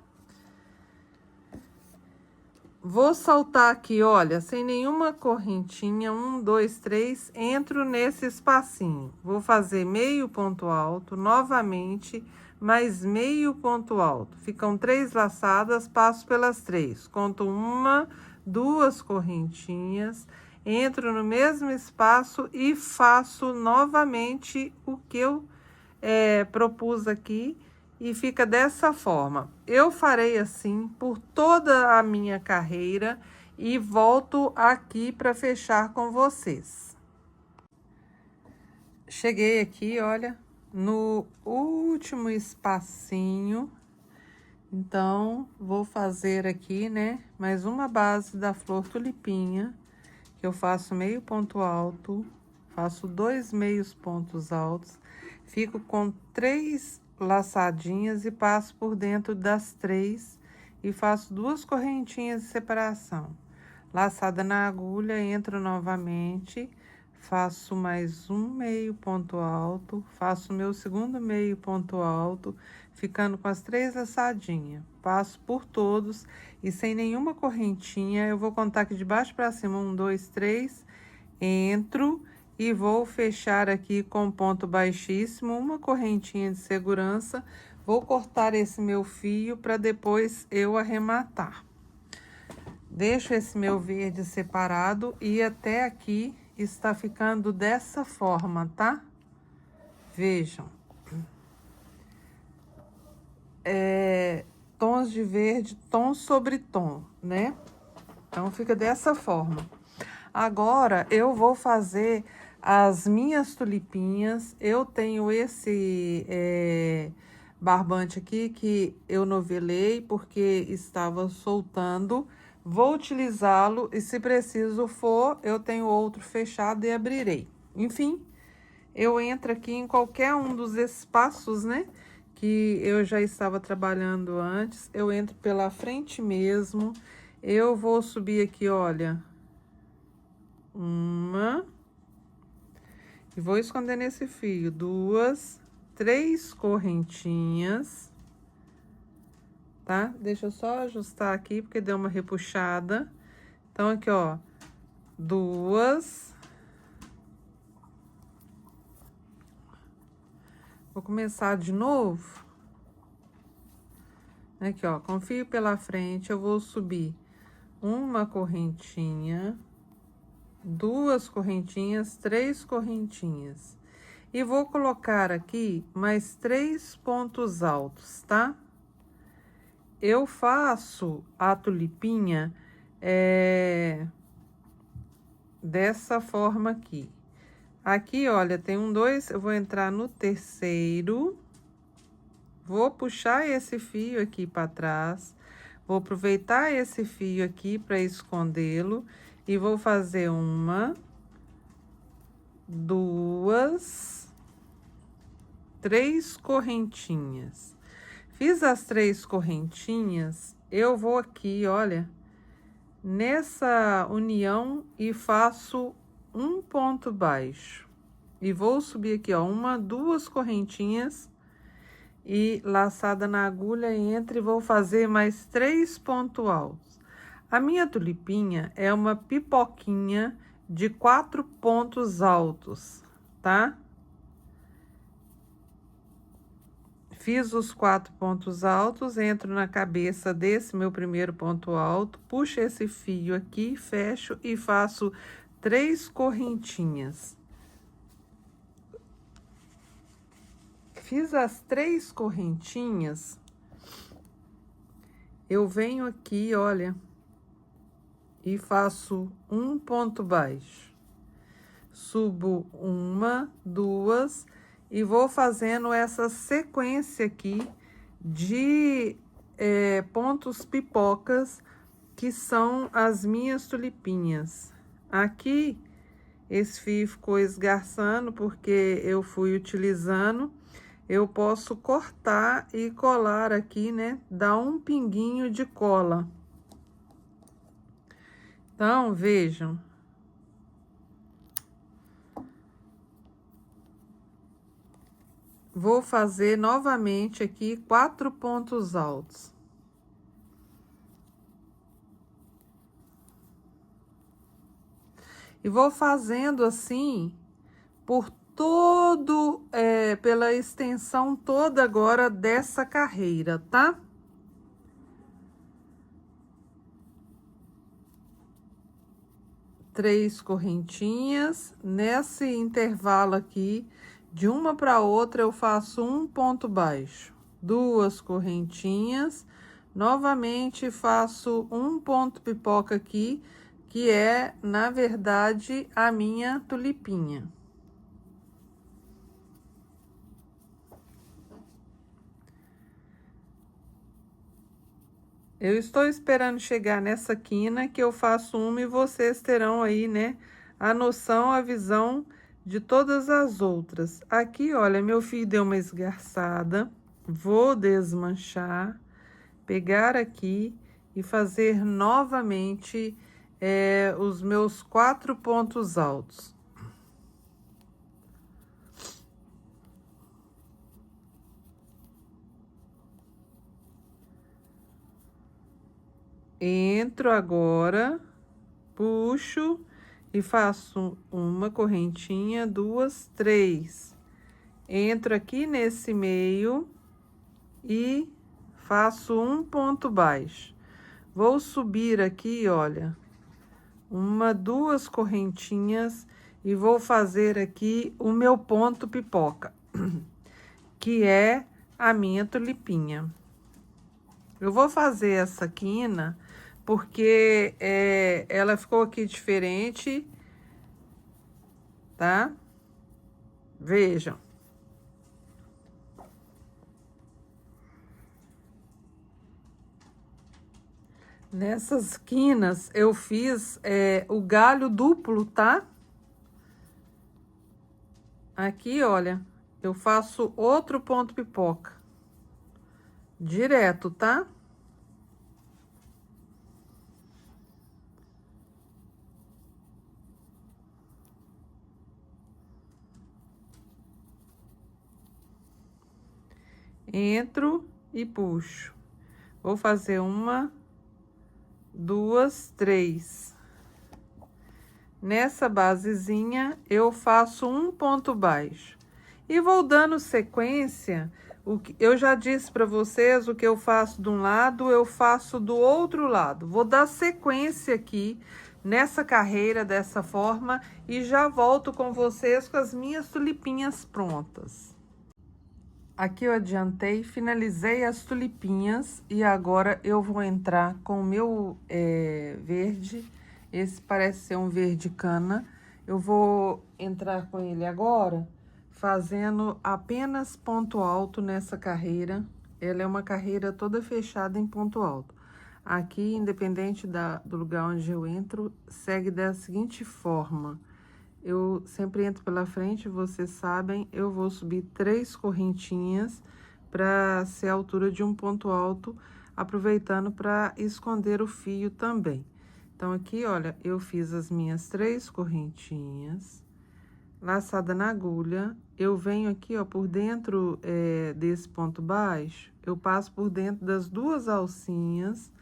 Speaker 1: Vou saltar aqui, olha, sem nenhuma correntinha, 1, 2, 3, entro nesse espacinho. Vou fazer meio ponto alto, novamente, mais meio ponto alto. Ficam 3 laçadas, passo pelas 3. Conto 1, 2 correntinhas, entro no mesmo espaço e faço novamente o que eu propus aqui. E fica dessa forma. Eu farei assim por toda a minha carreira e volto aqui para fechar com vocês. Cheguei aqui, olha, no último espacinho. Então, vou fazer aqui, né, mais uma base da flor tulipinha, que eu faço meio ponto alto, faço 2 meios pontos altos, fico com 3 laçadinhas e passo por dentro das 3 e faço 2 correntinhas de separação. Laçada na agulha, entro novamente, faço mais um meio ponto alto, faço meu segundo meio ponto alto, ficando com as 3 laçadinhas. Passo por todos e sem nenhuma correntinha, eu vou contar aqui de baixo para cima, 1, 2, 3, Entro e vou fechar aqui com ponto baixíssimo, uma correntinha de segurança. Vou cortar esse meu fio para depois eu arrematar. Deixo esse meu verde separado e até aqui está ficando dessa forma, tá? Vejam. Tons de verde, tom sobre tom, né? Então, fica dessa forma. Agora, eu vou fazer as minhas tulipinhas. Eu tenho esse barbante aqui que eu novelei porque estava soltando. Vou utilizá-lo e, se preciso for, eu tenho outro fechado e abrirei. Enfim, eu entro aqui em qualquer um dos espaços, né? Que eu já estava trabalhando antes. Eu entro pela frente mesmo. Eu vou subir aqui, olha, uma, e vou esconder nesse fio, 2, 3 correntinhas, tá? Deixa eu só ajustar aqui, porque deu uma repuxada. Então, aqui, ó, 2. Vou começar de novo. Aqui, ó, com fio pela frente, eu vou subir uma correntinha, 2 correntinhas, 3 correntinhas. E vou colocar aqui mais 3 pontos altos, tá? Eu faço a tulipinha dessa forma aqui. Aqui, olha, tem um, 2, eu vou entrar no terceiro. Vou puxar esse fio aqui para trás. Vou aproveitar esse fio aqui para escondê-lo. E vou fazer 1, 2, 3 correntinhas. Fiz as 3 correntinhas, eu vou aqui, olha, nessa união e faço um ponto baixo. E vou subir aqui, ó, 1, 2 correntinhas e laçada na agulha, entre, vou fazer mais 3 pontos altos. A minha tulipinha é uma pipoquinha de 4 pontos altos, tá? Fiz os 4 pontos altos, entro na cabeça desse meu primeiro ponto alto, puxo esse fio aqui, fecho e faço 3 correntinhas. Fiz as 3 correntinhas, eu venho aqui, olha, e faço um ponto baixo. Subo 1, 2 e vou fazendo essa sequência aqui de pontos pipocas, que são as minhas tulipinhas. Aqui, esse fio ficou esgarçando porque eu fui utilizando. Eu posso cortar e colar aqui, né? Dar um pinguinho de cola. Então, vejam. Vou fazer novamente aqui 4 pontos altos. E vou fazendo assim por todo, pela extensão toda agora dessa carreira, tá? Três correntinhas, nesse intervalo aqui, de uma para outra, eu faço um ponto baixo, 2 correntinhas, novamente faço um ponto pipoca aqui, que é, na verdade, a minha tulipinha. Eu estou esperando chegar nessa quina que eu faço uma e vocês terão aí, né, a noção, a visão de todas as outras. Aqui, olha, meu fio deu uma esgarçada, vou desmanchar, pegar aqui e fazer novamente os meus 4 pontos altos. Entro agora, puxo e faço uma correntinha, duas, três. Entro aqui nesse meio e faço um ponto baixo. Vou subir aqui, olha, duas correntinhas e vou fazer aqui o meu ponto pipoca, que é a minha tulipinha. Eu vou fazer essa quina porque ela ficou aqui diferente, tá? Vejam. Nessas quinas eu fiz o galho duplo, tá? Aqui, olha, eu faço outro ponto pipoca. Direto, tá? Entro e puxo. Vou fazer uma, duas, três. Nessa basezinha, eu faço um ponto baixo. E vou dando sequência. Eu já disse para vocês o que eu faço de um lado, eu faço do outro lado. Vou dar sequência aqui nessa carreira dessa forma e já volto com vocês com as minhas tulipinhas prontas. Aqui eu adiantei, finalizei as tulipinhas e agora eu vou entrar com o meu verde. Esse parece ser um verde cana. Eu vou entrar com ele agora, fazendo apenas ponto alto nessa carreira. Ela é uma carreira toda fechada em ponto alto. Aqui, independente do lugar onde eu entro, segue da seguinte forma. Eu sempre entro pela frente, vocês sabem, eu vou subir 3 correntinhas para ser a altura de um ponto alto, aproveitando para esconder o fio também. Então, aqui, olha, eu fiz as minhas 3 correntinhas, laçada na agulha, eu venho aqui, ó, por dentro desse ponto baixo, eu passo por dentro das 2 alcinhas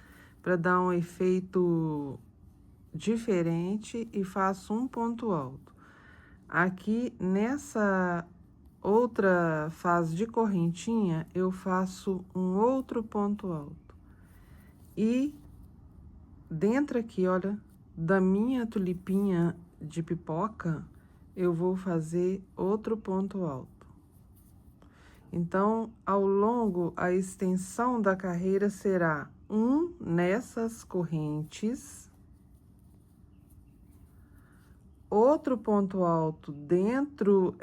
Speaker 1: para dar um efeito diferente e faço um ponto alto. Aqui, nessa outra fase de correntinha, eu faço um outro ponto alto. E dentro aqui, olha, da minha tulipinha de pipoca, eu vou fazer outro ponto alto. Então, ao longo, a extensão da carreira será um nessas correntes, outro ponto alto dentro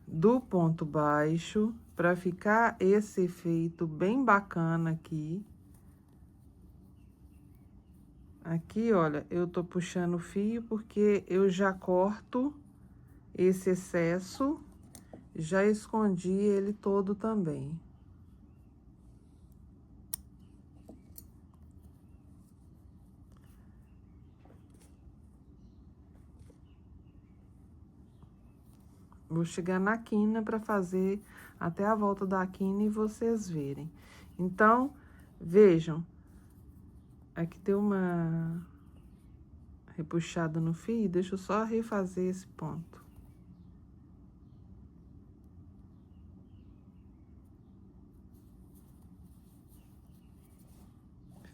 Speaker 1: do ponto baixo, para ficar esse efeito bem bacana aqui. Aqui, olha, eu tô puxando o fio porque eu já corto esse excesso, já escondi ele todo também. Vou chegar na quina para fazer até a volta da quina e vocês verem. Então, vejam, aqui deu uma repuxada no fio, deixa eu só refazer esse ponto.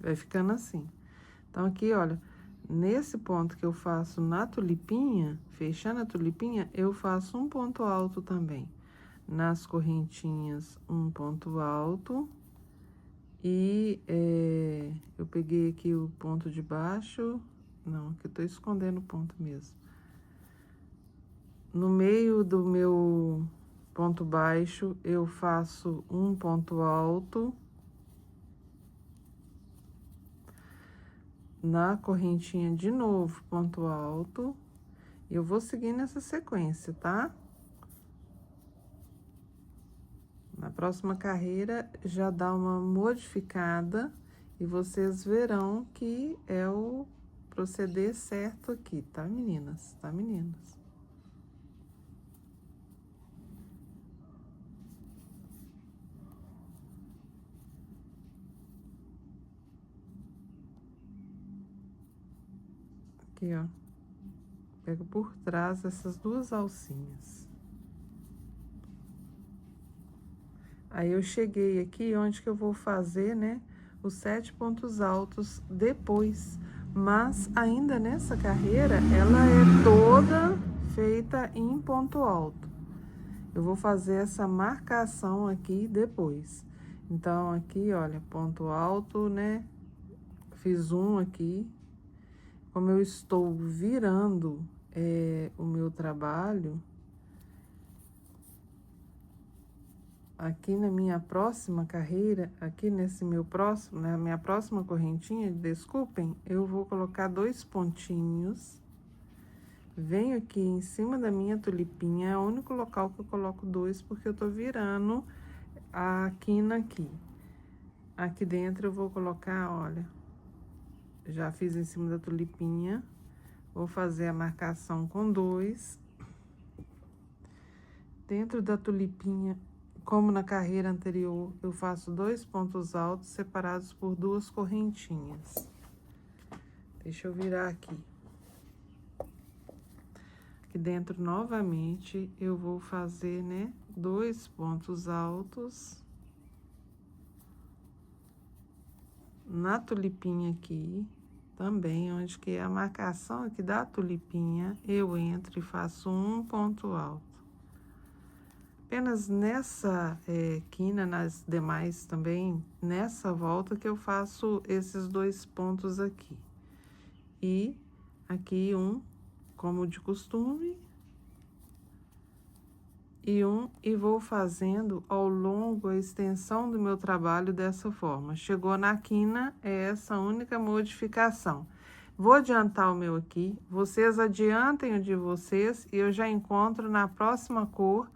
Speaker 1: Vai ficando assim. Então, aqui, olha, nesse ponto que eu faço na tulipinha, fechando a tulipinha, eu faço um ponto alto também. Nas correntinhas, um ponto alto. E eu peguei aqui o ponto de baixo, não, aqui eu tô escondendo o ponto mesmo. No meio do meu ponto baixo, eu faço um ponto alto. Na correntinha de novo, ponto alto. E eu vou seguir nessa sequência, tá? Na próxima carreira, já dá uma modificada e vocês verão que é o proceder certo aqui, tá, meninas? Tá, meninas? Aqui, ó. pego por trás essas duas alcinhas. Aí, eu cheguei aqui onde que eu vou fazer, né, os 7 pontos altos depois. Mas, ainda nessa carreira, ela é toda feita em ponto alto. Eu vou fazer essa marcação aqui depois. Então, aqui, olha, ponto alto, né, fiz um aqui. Como eu estou virando o meu trabalho, aqui na minha próxima carreira, aqui nesse meu próximo, na minha próxima correntinha, desculpem, eu vou colocar 2 pontinhos. Venho aqui em cima da minha tulipinha, é o único local que eu coloco 2, porque eu tô virando a quina aqui. Aqui dentro eu vou colocar, olha, já fiz em cima da tulipinha, vou fazer a marcação com 2. Dentro da tulipinha, como na carreira anterior, eu faço 2 pontos altos separados por 2 correntinhas. Deixa eu virar aqui. Aqui dentro, novamente, eu vou fazer, né, 2 pontos altos na tulipinha aqui, também, onde que é a marcação aqui da tulipinha, eu entro e faço um ponto alto. Apenas nessa quina, nas demais também, nessa volta que eu faço esses 2 pontos aqui. E aqui um, como de costume, e vou fazendo ao longo a extensão do meu trabalho dessa forma. Chegou na quina, é essa única modificação. Vou adiantar o meu aqui, vocês adiantem o de vocês e eu já encontro na próxima cor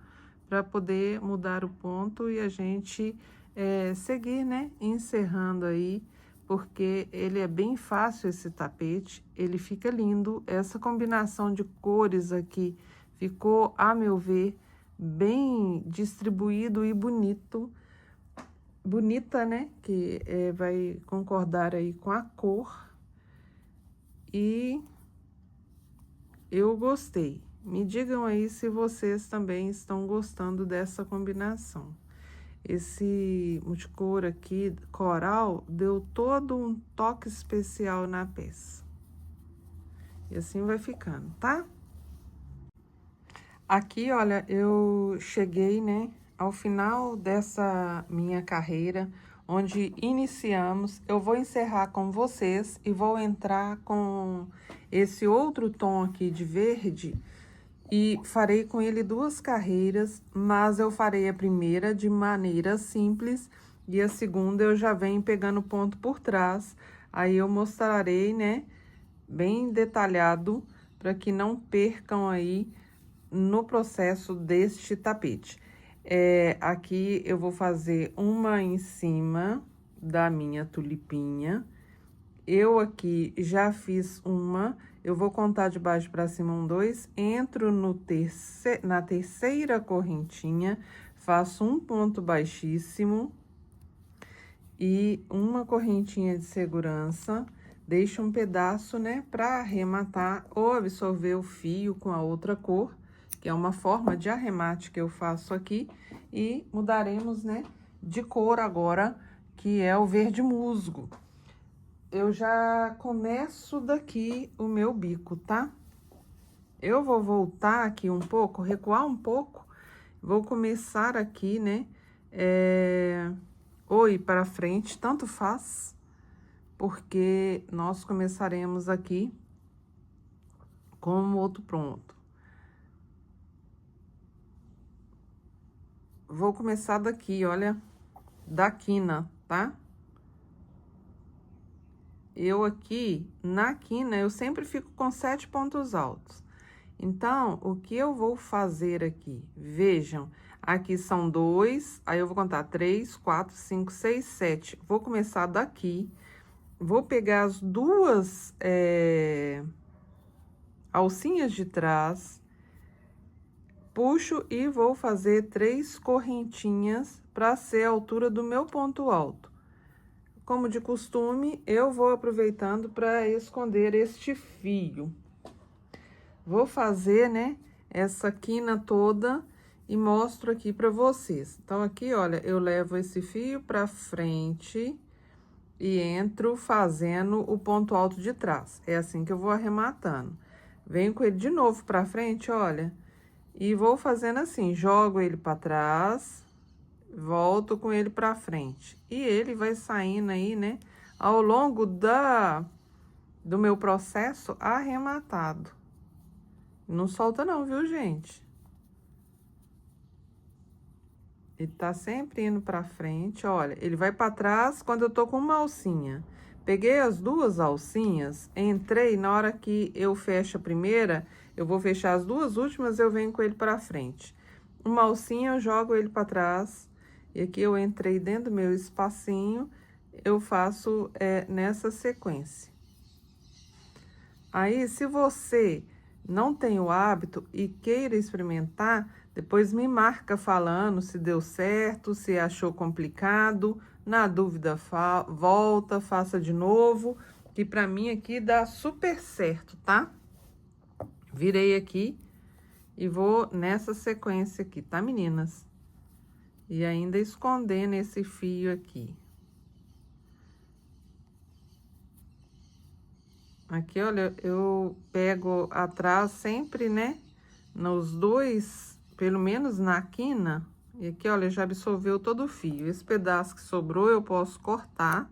Speaker 1: para poder mudar o ponto e a gente seguir, né, encerrando aí, porque ele é bem fácil esse tapete, ele fica lindo. Essa combinação de cores aqui ficou, a meu ver, bem distribuído e bonito. Bonita, né? Que vai concordar aí com a cor. E eu gostei. Me digam aí se vocês também estão gostando dessa combinação. Esse multicor aqui, coral, deu todo um toque especial na peça. E assim vai ficando, tá? Aqui, olha, eu cheguei, né, ao final dessa minha carreira, onde iniciamos. Eu vou encerrar com vocês e vou entrar com esse outro tom aqui de verde e farei com ele 2 carreiras, mas eu farei a primeira de maneira simples e a segunda eu já venho pegando ponto por trás. Aí eu mostrarei, né, bem detalhado, para que não percam aí no processo deste tapete. Aqui eu vou fazer uma em cima da minha tulipinha. Eu aqui já fiz uma, eu vou contar de baixo para cima 1, 2, entro na terceira correntinha, faço um ponto baixíssimo e uma correntinha de segurança, deixo um pedaço, né, para arrematar ou absorver o fio com a outra cor, que é uma forma de arremate que eu faço aqui, e mudaremos, né, de cor agora, que é o verde musgo. Eu já começo daqui o meu bico, tá? Eu vou voltar aqui um pouco, recuar um pouco, vou começar aqui, né, ou ir para frente, tanto faz, porque nós começaremos aqui com o outro pronto. Vou começar daqui, olha, da quina, tá? Eu aqui, na quina, eu sempre fico com 7 pontos altos. Então, o que eu vou fazer aqui? Vejam, aqui são 2, aí eu vou contar 3, 4, 5, 6, 7. Vou começar daqui, vou pegar as 2 alcinhas de trás, puxo e vou fazer 3 correntinhas para ser a altura do meu ponto alto. Como de costume, eu vou aproveitando para esconder este fio. Vou fazer, né, essa quina toda e mostro aqui pra vocês. Então, aqui, olha, eu levo esse fio pra frente e entro fazendo o ponto alto de trás. É assim que eu vou arrematando. Venho com ele de novo pra frente, olha, e vou fazendo assim, jogo ele pra trás, volto com ele pra frente. E ele vai saindo aí, né, ao longo do meu processo arrematado. Não solta não, viu, gente? Ele tá sempre indo pra frente, olha, ele vai pra trás quando eu tô com uma alcinha. Peguei as duas alcinhas, entrei, na hora que eu fecho a primeira, eu vou fechar as duas últimas, eu venho com ele pra frente. Uma alcinha, eu jogo ele pra trás, e aqui eu entrei dentro do meu espacinho, eu faço nessa sequência. Aí, se você não tem o hábito e queira experimentar, depois me marca falando se deu certo, se achou complicado. Na dúvida, volta, faça de novo, que pra mim aqui dá super certo, tá? Virei aqui e vou nessa sequência aqui, tá, meninas? E ainda escondendo esse fio aqui. Aqui, olha, eu pego atrás sempre, né, nos dois, pelo menos na quina. E aqui, olha, já absorveu todo o fio. Esse pedaço que sobrou, eu posso cortar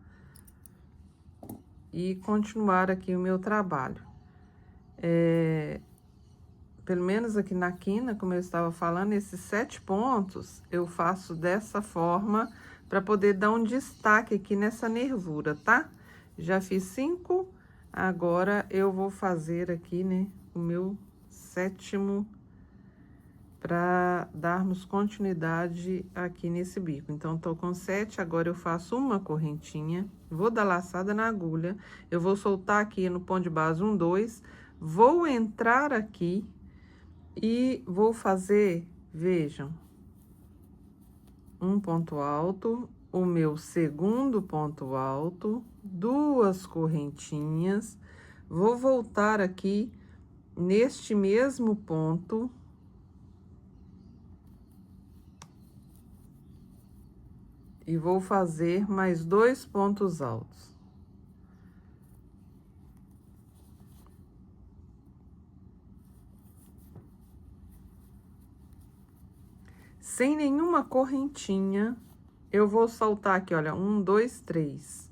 Speaker 1: e continuar aqui o meu trabalho. Pelo menos aqui na quina, como eu estava falando, esses 7 pontos, eu faço dessa forma para poder dar um destaque aqui nessa nervura, tá? Já fiz 5, agora eu vou fazer aqui, né, o meu 7º para darmos continuidade aqui nesse bico. Então, tô com 7, agora eu faço uma correntinha, vou dar laçada na agulha, eu vou soltar aqui no ponto de base 1, 2, vou entrar aqui e vou fazer, vejam, um ponto alto, o meu segundo ponto alto, 2 correntinhas, vou voltar aqui neste mesmo ponto e vou fazer mais 2 pontos altos. Sem nenhuma correntinha, eu vou soltar aqui, olha, 1, 2, 3.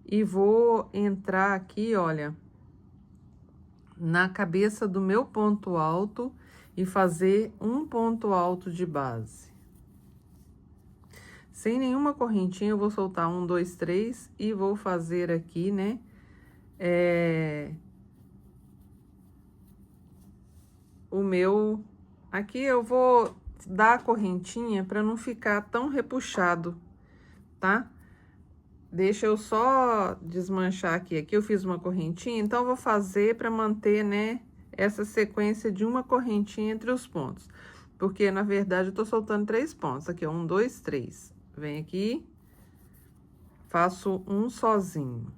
Speaker 1: E vou entrar aqui, olha, na cabeça do meu ponto alto e fazer um ponto alto de base. Sem nenhuma correntinha, eu vou soltar 1, 2, 3 e vou fazer aqui, né, o meu... Aqui eu vou dar a correntinha para não ficar tão repuxado, tá? Deixa eu só desmanchar aqui. Aqui eu fiz uma correntinha, então eu vou fazer para manter, né, essa sequência de uma correntinha entre os pontos. Porque, na verdade, eu tô soltando 3 pontos. Aqui, ó, 1, 2, 3. Vem aqui, faço um sozinho.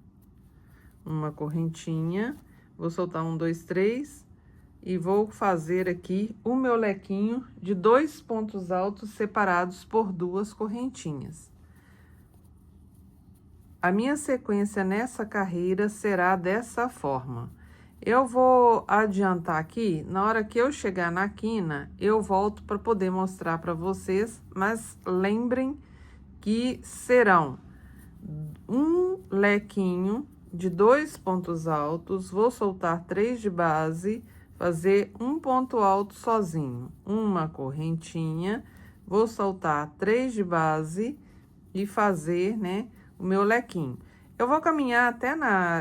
Speaker 1: Uma correntinha, vou soltar 1, 2, 3 e vou fazer aqui o meu lequinho de 2 pontos altos separados por 2 correntinhas. A minha sequência nessa carreira será dessa forma. Eu vou adiantar aqui, na hora que eu chegar na quina, eu volto para poder mostrar para vocês, mas lembrem que serão um lequinho de 2 pontos altos, vou soltar 3 de base, fazer um ponto alto sozinho, uma correntinha, vou soltar 3 de base e fazer, né, o meu lequinho. Eu vou caminhar até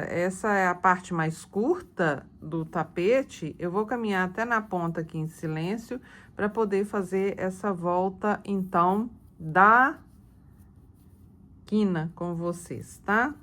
Speaker 1: essa é a parte mais curta do tapete, eu vou caminhar até na ponta aqui em silêncio, para poder fazer essa volta, então, da quina com vocês, tá?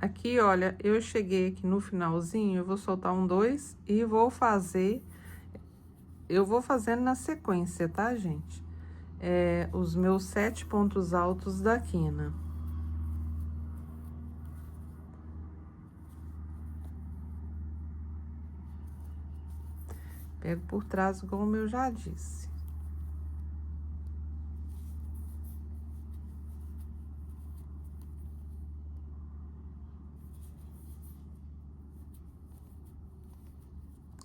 Speaker 1: Aqui, olha, eu cheguei aqui no finalzinho, eu vou soltar um 2 e vou fazer... Eu vou fazendo na sequência, tá, gente? Os meus 7 pontos altos da quina. Pego por trás, como eu já disse.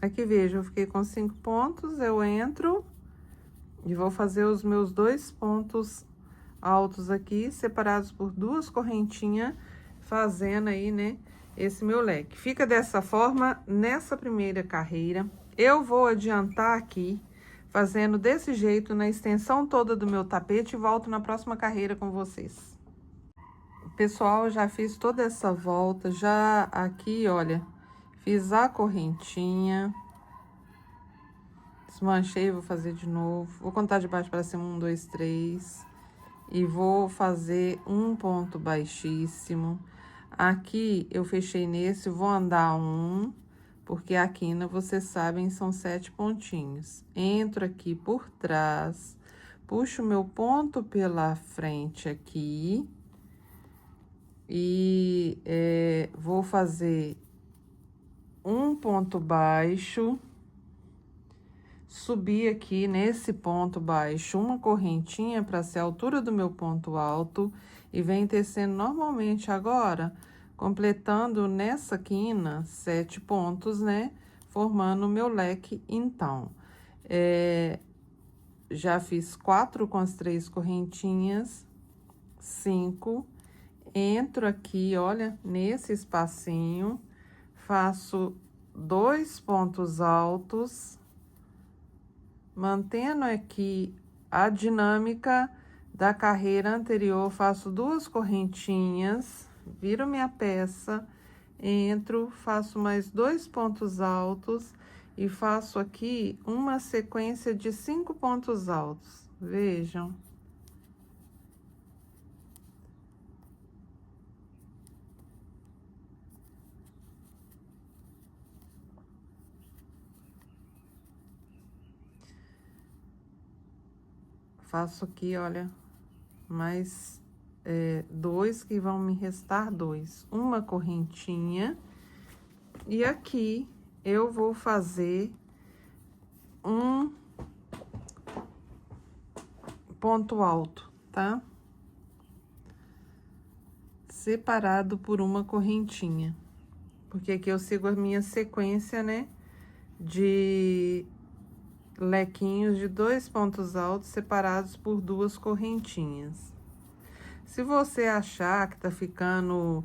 Speaker 1: Aqui, veja, eu fiquei com 5 pontos, eu entro e vou fazer os meus 2 pontos altos aqui, separados por 2 correntinhas, fazendo aí, né, esse meu leque. Fica dessa forma nessa primeira carreira. Eu vou adiantar aqui, fazendo desse jeito na extensão toda do meu tapete e volto na próxima carreira com vocês. Pessoal, já fiz toda essa volta, já aqui, olha, fiz a correntinha, desmanchei, vou fazer de novo, vou contar de baixo para cima, 1, 2, 3, e vou fazer um ponto baixíssimo. Aqui, eu fechei nesse, vou andar um, porque a quina, vocês sabem, são 7 pontinhos. Entro aqui por trás, puxo meu ponto pela frente aqui, e vou fazer um ponto baixo, subir aqui nesse ponto baixo uma correntinha para ser a altura do meu ponto alto e vem tecendo normalmente agora, completando nessa quina 7 pontos, né? Formando o meu leque, então. Já fiz 4 com as 3 correntinhas, 5, entro aqui, olha, nesse espacinho, faço 2 pontos altos, mantendo aqui a dinâmica da carreira anterior, faço 2 correntinhas, viro minha peça, entro, faço mais 2 pontos altos e faço aqui uma sequência de 5 pontos altos, vejam. Faço aqui, olha, mais 2 que vão me restar 2. Uma correntinha. E aqui eu vou fazer um ponto alto, tá? Separado por uma correntinha. Porque aqui eu sigo a minha sequência, né? De lequinhos de 2 pontos altos separados por 2 correntinhas. Se você achar que tá ficando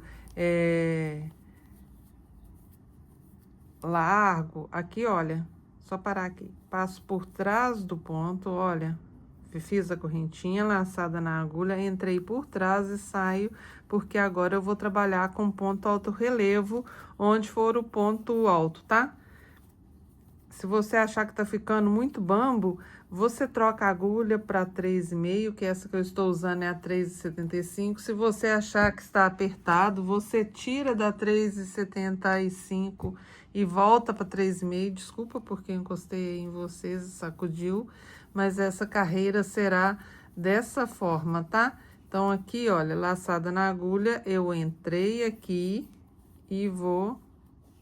Speaker 1: largo, aqui, olha, só parar aqui, passo por trás do ponto, olha, fiz a correntinha laçada na agulha, entrei por trás e saio, porque agora eu vou trabalhar com ponto alto relevo, onde for o ponto alto, tá? Se você achar que tá ficando muito bambo, você troca a agulha para 3,5, que essa que eu estou usando é a 3,75. Se você achar que está apertado, você tira da 3,75 e volta para 3,5. Desculpa porque eu encostei em vocês e sacudiu, mas essa carreira será dessa forma, tá? Então, aqui, olha, laçada na agulha, eu entrei aqui e vou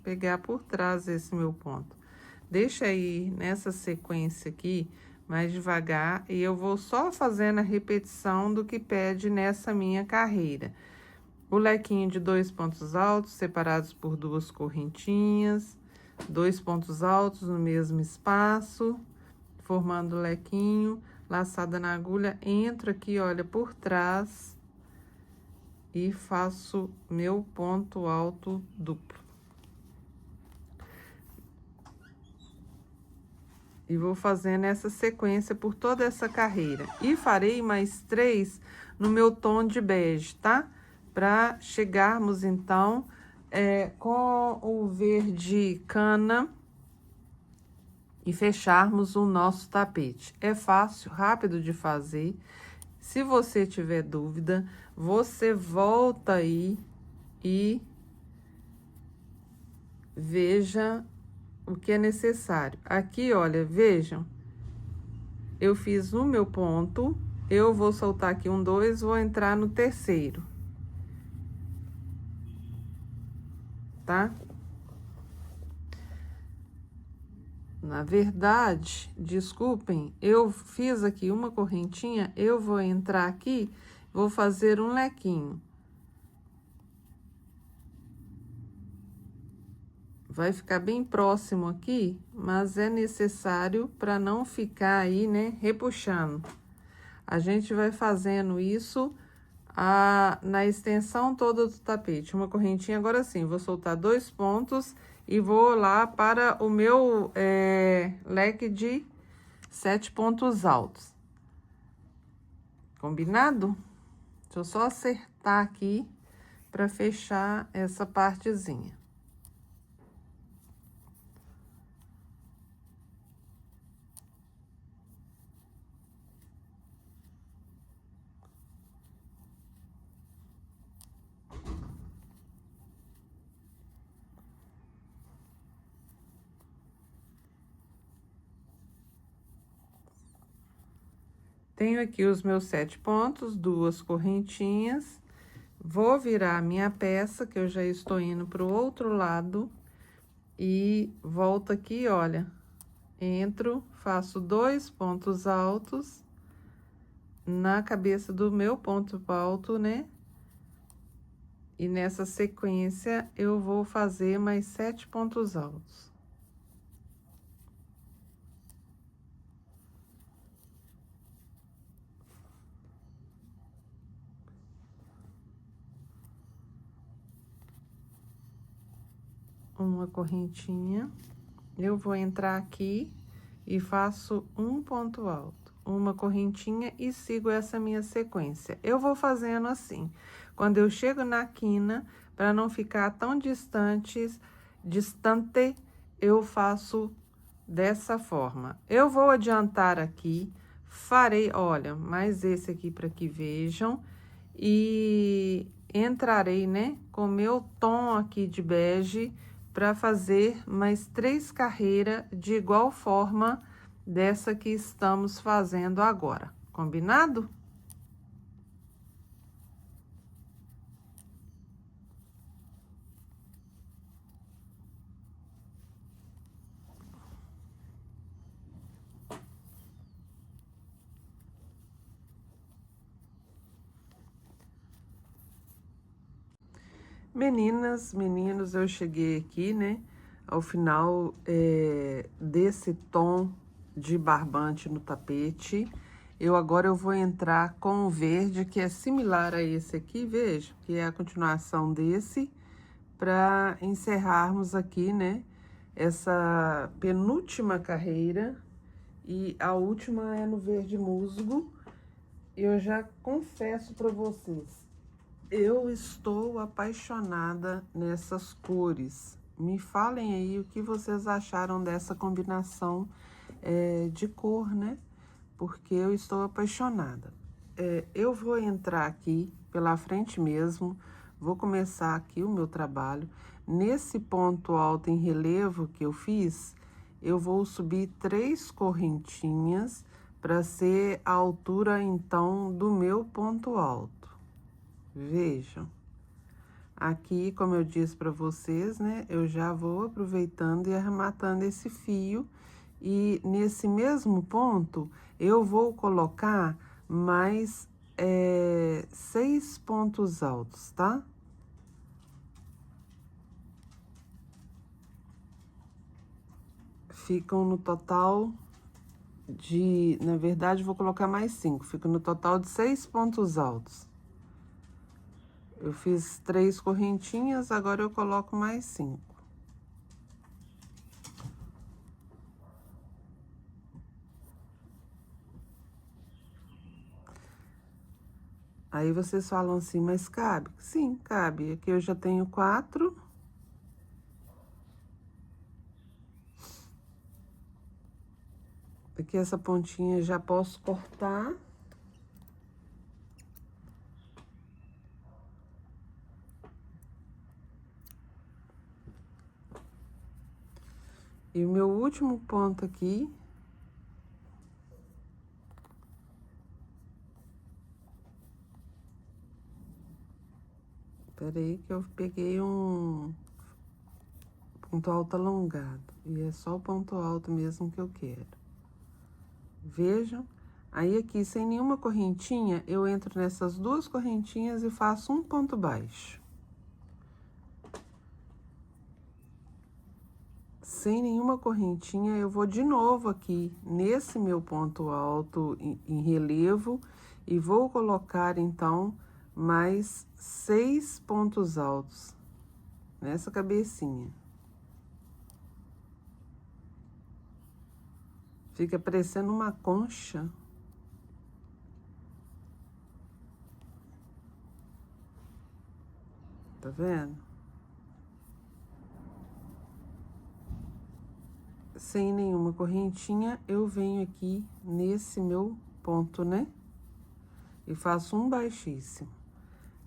Speaker 1: pegar por trás esse meu ponto. Deixa aí nessa sequência aqui, mais devagar, e eu vou só fazendo a repetição do que pede nessa minha carreira. O lequinho de 2 pontos altos, separados por 2 correntinhas, 2 pontos altos no mesmo espaço, formando o lequinho, laçada na agulha, entro aqui, olha, por trás, e faço meu ponto alto duplo. E vou fazendo essa sequência por toda essa carreira. E farei mais 3 no meu tom de bege, tá? Pra chegarmos, então, com o verde cana e fecharmos o nosso tapete. É fácil, rápido de fazer. Se você tiver dúvida, você volta aí e veja o que é necessário. Aqui, olha, vejam, eu fiz o meu ponto, eu vou soltar aqui um 2, vou entrar no terceiro, tá? Na verdade, desculpem, eu fiz aqui uma correntinha, eu vou entrar aqui, vou fazer um lequinho. Vai ficar bem próximo aqui, mas é necessário para não ficar aí, né, repuxando. A gente vai fazendo isso na extensão toda do tapete. Uma correntinha, agora sim, vou soltar 2 pontos e vou lá para o meu leque de 7 pontos altos. Combinado? Deixa eu só acertar aqui para fechar essa partezinha. Tenho aqui os meus 7 pontos, 2 correntinhas. Vou virar a minha peça, que eu já estou indo pro outro lado. E volto aqui, olha. Entro, faço 2 pontos altos na cabeça do meu ponto alto, né? E nessa sequência, eu vou fazer mais 7 pontos altos. Uma correntinha, eu vou entrar aqui e faço um ponto alto, uma correntinha e sigo essa minha sequência. Eu vou fazendo assim, quando eu chego na quina, para não ficar tão distante, eu faço dessa forma. Eu vou adiantar aqui, farei, olha, mais esse aqui para que vejam, e entrarei, né, com meu tom aqui de bege, para fazer mais 3 carreiras de igual forma dessa que estamos fazendo agora. Combinado? Meninas, meninos, eu cheguei aqui, né, ao final desse tom de barbante no tapete. Agora eu vou entrar com o verde, que é similar a esse aqui, veja, que é a continuação desse, para encerrarmos aqui, né, essa penúltima carreira. E a última é no verde musgo. Eu já confesso para vocês, eu estou apaixonada nessas cores. Me falem aí o que vocês acharam dessa combinação de cor, né? Porque eu estou apaixonada. Eu vou entrar aqui pela frente mesmo, vou começar aqui o meu trabalho. Nesse ponto alto em relevo que eu fiz, eu vou subir 3 correntinhas para ser a altura, então, do meu ponto alto. Vejam, aqui, como eu disse para vocês, né, eu já vou aproveitando e arrematando esse fio. E nesse mesmo ponto, eu vou colocar mais 6 pontos altos, tá? Ficam no total de, na verdade, vou colocar mais 5, fica no total de 6 pontos altos. Eu fiz 3 correntinhas, agora eu coloco mais 5. Aí vocês falam assim, mas cabe? Sim, cabe. Aqui eu já tenho 4. Aqui essa pontinha já posso cortar. E o meu último ponto aqui, peraí que eu peguei um ponto alto alongado, e é só o ponto alto mesmo que eu quero. Vejam, aí aqui sem nenhuma correntinha, eu entro nessas duas correntinhas e faço um ponto baixo. Sem nenhuma correntinha, eu vou de novo aqui nesse meu ponto alto em relevo e vou colocar então mais 6 pontos altos nessa cabecinha. Fica parecendo uma concha. Tá vendo? Sem nenhuma correntinha, eu venho aqui nesse meu ponto, né? E faço um baixíssimo.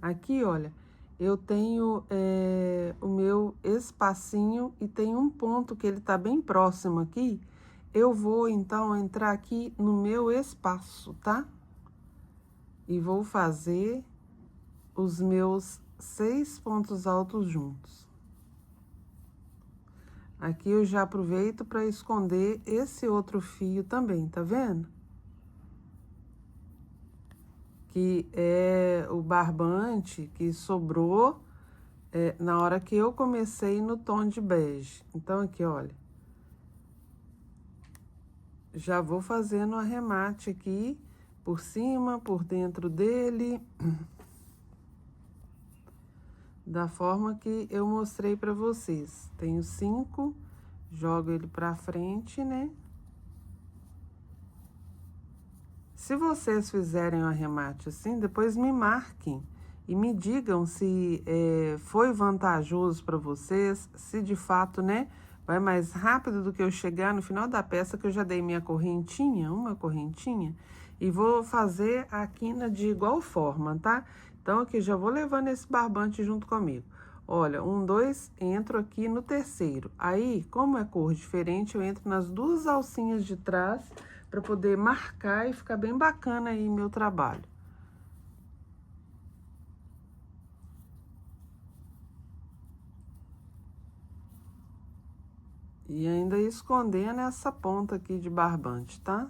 Speaker 1: Aqui, olha, eu tenho o meu espacinho e tem um ponto que ele tá bem próximo aqui. Eu vou, então, entrar aqui no meu espaço, tá? E vou fazer os meus 6 pontos altos juntos. Aqui eu já aproveito para esconder esse outro fio também, tá vendo? Que é o barbante que sobrou na hora que eu comecei no tom de bege. Então, aqui, olha. Já vou fazendo o arremate aqui, por cima, por dentro dele. Da forma que eu mostrei para vocês. Tenho 5, jogo ele para frente, né? Se vocês fizerem o arremate assim, depois me marquem e me digam se foi vantajoso para vocês, se de fato, né, vai mais rápido do que eu chegar no final da peça, que eu já dei minha correntinha, uma correntinha, e vou fazer a quina de igual forma, tá? Então, aqui já vou levando esse barbante junto comigo. Olha, 1, 2, entro aqui no terceiro. Aí, como é cor diferente, eu entro nas duas alcinhas de trás para poder marcar e ficar bem bacana aí meu trabalho. E ainda escondendo essa ponta aqui de barbante, tá?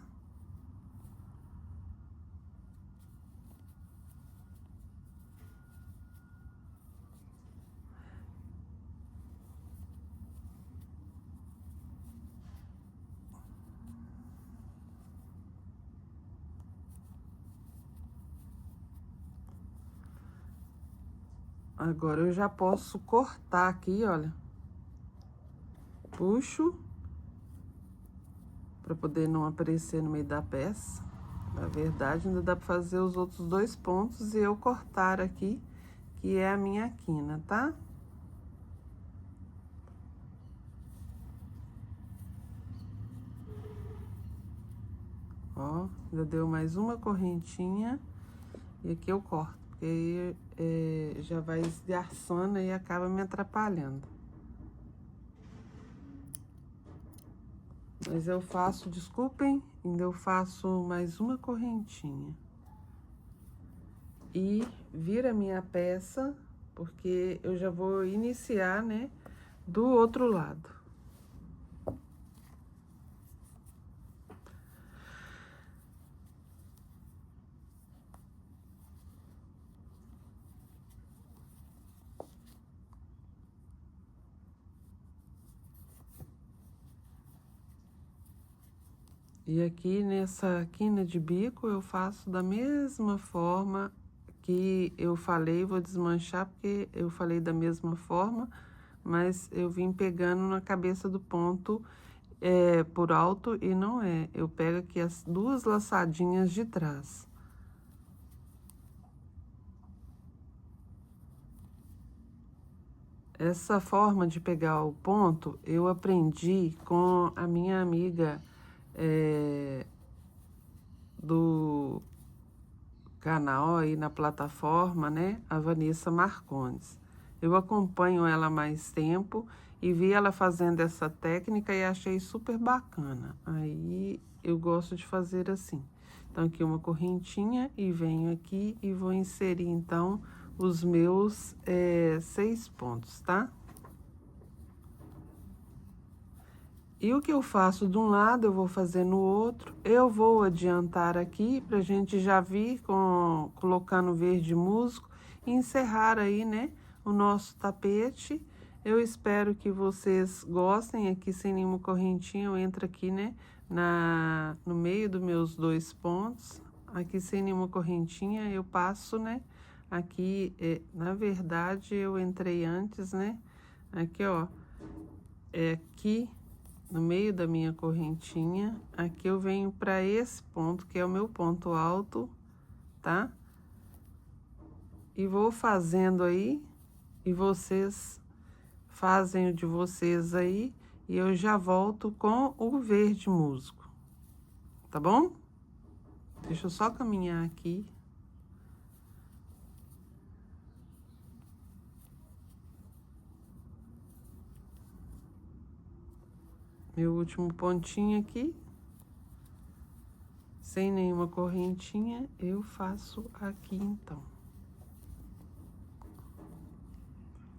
Speaker 1: Agora eu já posso cortar aqui, olha. Puxo para poder não aparecer no meio da peça. Na verdade, ainda dá para fazer os outros 2 pontos e eu cortar aqui, que é a minha quina, tá? Ó, ainda deu mais uma correntinha e aqui eu corto, porque aí já vai esgarçando e acaba me atrapalhando. Mas eu faço, desculpem, ainda eu faço mais uma correntinha. E vira minha peça, porque eu já vou iniciar, né, do outro lado. E aqui nessa quina de bico eu faço da mesma forma que eu falei, vou desmanchar porque eu falei da mesma forma, mas eu vim pegando na cabeça do ponto por alto e não é. Eu pego aqui as duas laçadinhas de trás. Essa forma de pegar o ponto eu aprendi com a minha amiga do canal aí na plataforma, né? A Vanessa Marcondes. Eu acompanho ela há mais tempo e vi ela fazendo essa técnica e achei super bacana. Aí, eu gosto de fazer assim. Então, aqui uma correntinha e venho aqui e vou inserir, então, os meus 6 pontos, tá? E o que eu faço de um lado, eu vou fazer no outro. Eu vou adiantar aqui pra gente já vir colocando verde musgo e encerrar aí, né, o nosso tapete. Eu espero que vocês gostem aqui sem nenhuma correntinha. Eu entro aqui, né, no meio dos meus 2 pontos. Aqui sem nenhuma correntinha, eu passo, né, aqui, na verdade, eu entrei antes, né, aqui, ó, aqui no meio da minha correntinha, aqui eu venho para esse ponto, que é o meu ponto alto, tá? E vou fazendo aí, e vocês fazem o de vocês aí, e eu já volto com o verde musgo, tá bom? Deixa eu só caminhar aqui. Meu último pontinho aqui. Sem nenhuma correntinha, eu faço aqui, então.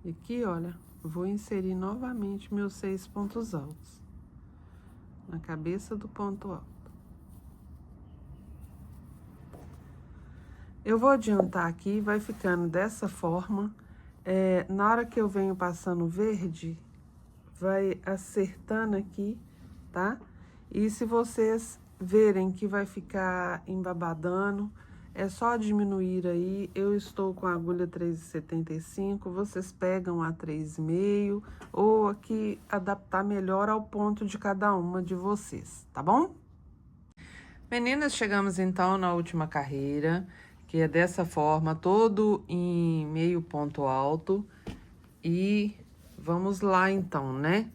Speaker 1: E aqui, olha, vou inserir novamente meus 6 pontos altos. Na cabeça do ponto alto. Eu vou adiantar aqui, vai ficando dessa forma. Na hora que eu venho passando verde, vai acertando aqui, tá? E se vocês verem que vai ficar embabadando, é só diminuir aí. Eu estou com a agulha 3,75, vocês pegam a 3,5 ou aqui adaptar melhor ao ponto de cada uma de vocês, tá bom? Meninas, chegamos então na última carreira, que é dessa forma, todo em meio ponto alto. E vamos lá então, né?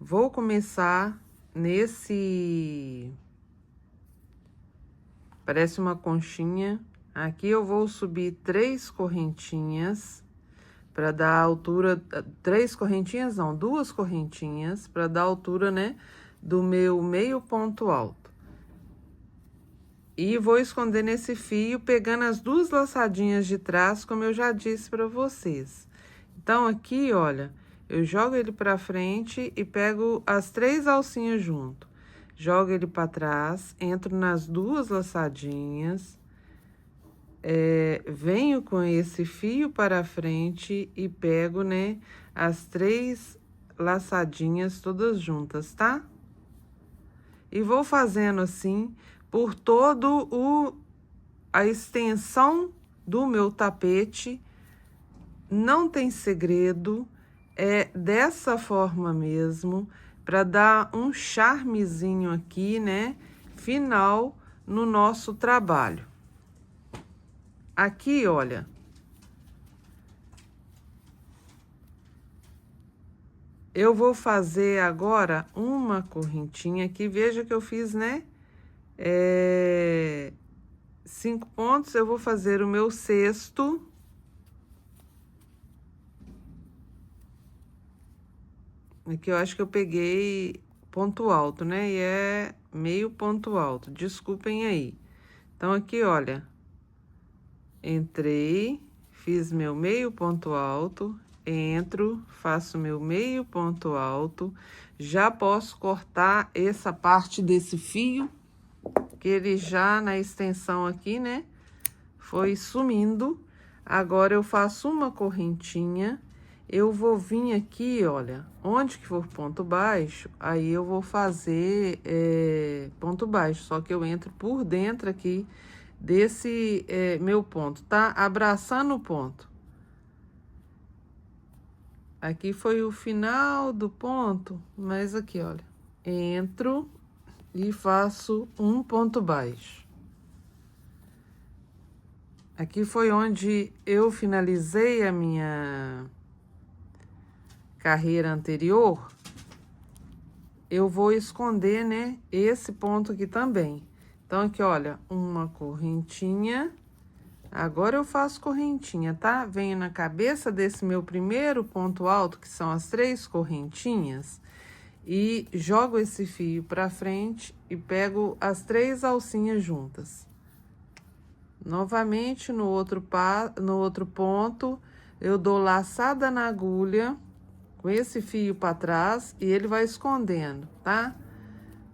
Speaker 1: Vou começar nesse... Parece uma conchinha. Aqui eu vou subir 3 correntinhas para dar a altura... 3 correntinhas não, 2 correntinhas para dar a altura, né, do meu meio ponto alto. E vou esconder nesse fio, pegando as 2 laçadinhas de trás, como eu já disse para vocês. Então, aqui, olha, eu jogo ele pra frente e pego as 3 alcinhas junto. Jogo ele pra trás, entro nas 2 laçadinhas, venho com esse fio para frente e pego, né, as 3 laçadinhas todas juntas, tá? E vou fazendo assim por todo a extensão do meu tapete. Não tem segredo, é dessa forma mesmo, para dar um charmezinho aqui, né, final no nosso trabalho. Aqui, olha, eu vou fazer agora uma correntinha aqui, veja que eu fiz, né, 5 pontos, eu vou fazer o meu 6º. Aqui eu acho que eu peguei ponto alto, né? E é meio ponto alto, desculpem aí. Então, aqui, olha, entrei, fiz meu meio ponto alto, entro, faço meu meio ponto alto. Já posso cortar essa parte desse fio, que ele já na extensão aqui, né, foi sumindo. Agora, eu faço uma correntinha. Eu vou vir aqui, olha, onde que for ponto baixo, aí eu vou fazer ponto baixo, só que eu entro por dentro aqui desse meu ponto, tá? Abraçando o ponto. Aqui foi o final do ponto, mas aqui, olha, entro e faço um ponto baixo. Aqui foi onde eu finalizei a minha carreira anterior. Eu vou esconder, né, esse ponto aqui também. Então, aqui, olha, uma correntinha, Agora eu faço correntinha, tá? Venho na cabeça desse meu primeiro ponto alto, que são as 3 correntinhas, e jogo esse fio pra frente e pego as 3 alcinhas juntas. Novamente, no outro ponto, eu dou laçada na agulha, com esse fio pra trás, e ele vai escondendo, tá?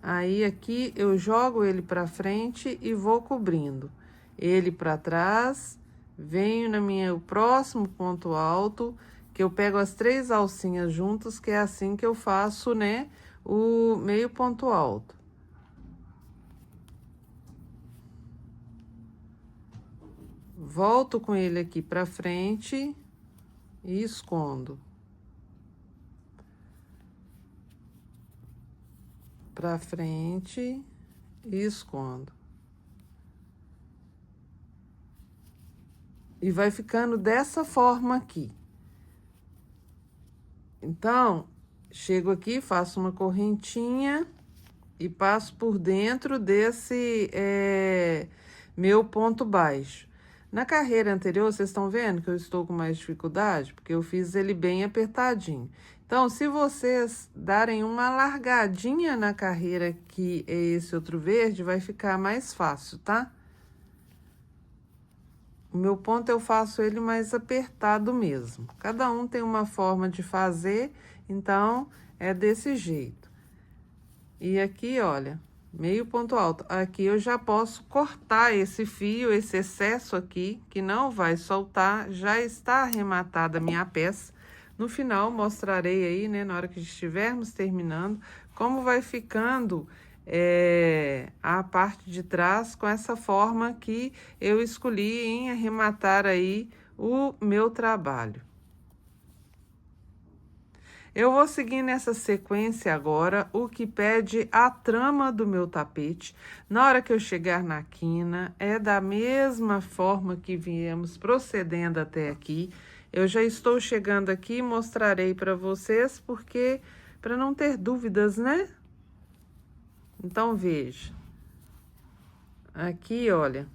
Speaker 1: Aí, aqui, eu jogo ele pra frente e vou cobrindo. Ele pra trás, venho o próximo ponto alto, que eu pego as 3 alcinhas juntas, que é assim que eu faço, né, o meio ponto alto. Volto com ele aqui pra frente e escondo. Pra frente e escondo. E vai ficando dessa forma aqui. Então, chego aqui, faço uma correntinha e passo por dentro desse meu ponto baixo. Na carreira anterior, vocês estão vendo que eu estou com mais dificuldade? Porque eu fiz ele bem apertadinho. Então, se vocês darem uma largadinha na carreira, que é esse outro verde, vai ficar mais fácil, tá? O meu ponto eu faço ele mais apertado mesmo. Cada um tem uma forma de fazer, então é desse jeito. E aqui, olha, meio ponto alto. Aqui eu já posso cortar esse fio, esse excesso aqui, que não vai soltar, já está arrematada a minha peça. No final, mostrarei aí, né, na hora que estivermos terminando, como vai ficando a parte de trás com essa forma que eu escolhi em arrematar aí o meu trabalho. Eu vou seguir nessa sequência agora, o que pede a trama do meu tapete. Na hora que eu chegar na quina, é da mesma forma que viemos procedendo até aqui. Eu já estou chegando aqui e mostrarei para vocês, porque para não ter dúvidas, né? Então, veja. Aqui, olha.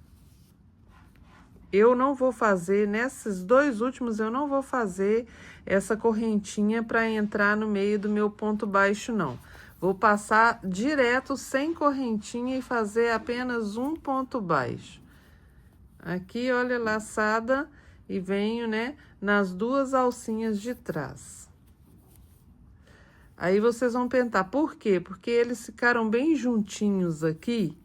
Speaker 1: Eu não vou fazer, nesses 2 últimos, eu não vou fazer essa correntinha para entrar no meio do meu ponto baixo, não. Vou passar direto, sem correntinha, e fazer apenas um ponto baixo. Aqui, olha, laçada, e venho, né, nas 2 alcinhas de trás. Aí, vocês vão pensar, por quê? Porque eles ficaram bem juntinhos aqui,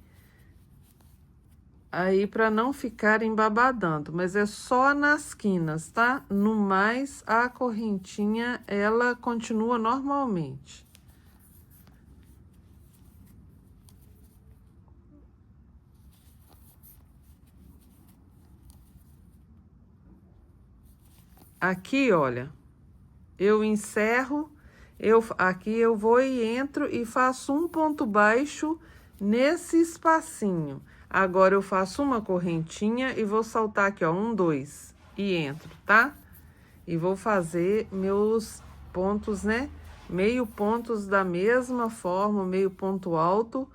Speaker 1: aí para não ficarem babadando, mas é só nas quinas, tá? No mais, a correntinha, ela continua normalmente. Aqui, olha, eu encerro, aqui eu vou e entro e faço um ponto baixo nesse espacinho. Agora, eu faço uma correntinha e vou saltar aqui, ó, 1, 2, e entro, tá? E vou fazer meus pontos, né? Meio pontos da mesma forma, meio ponto alto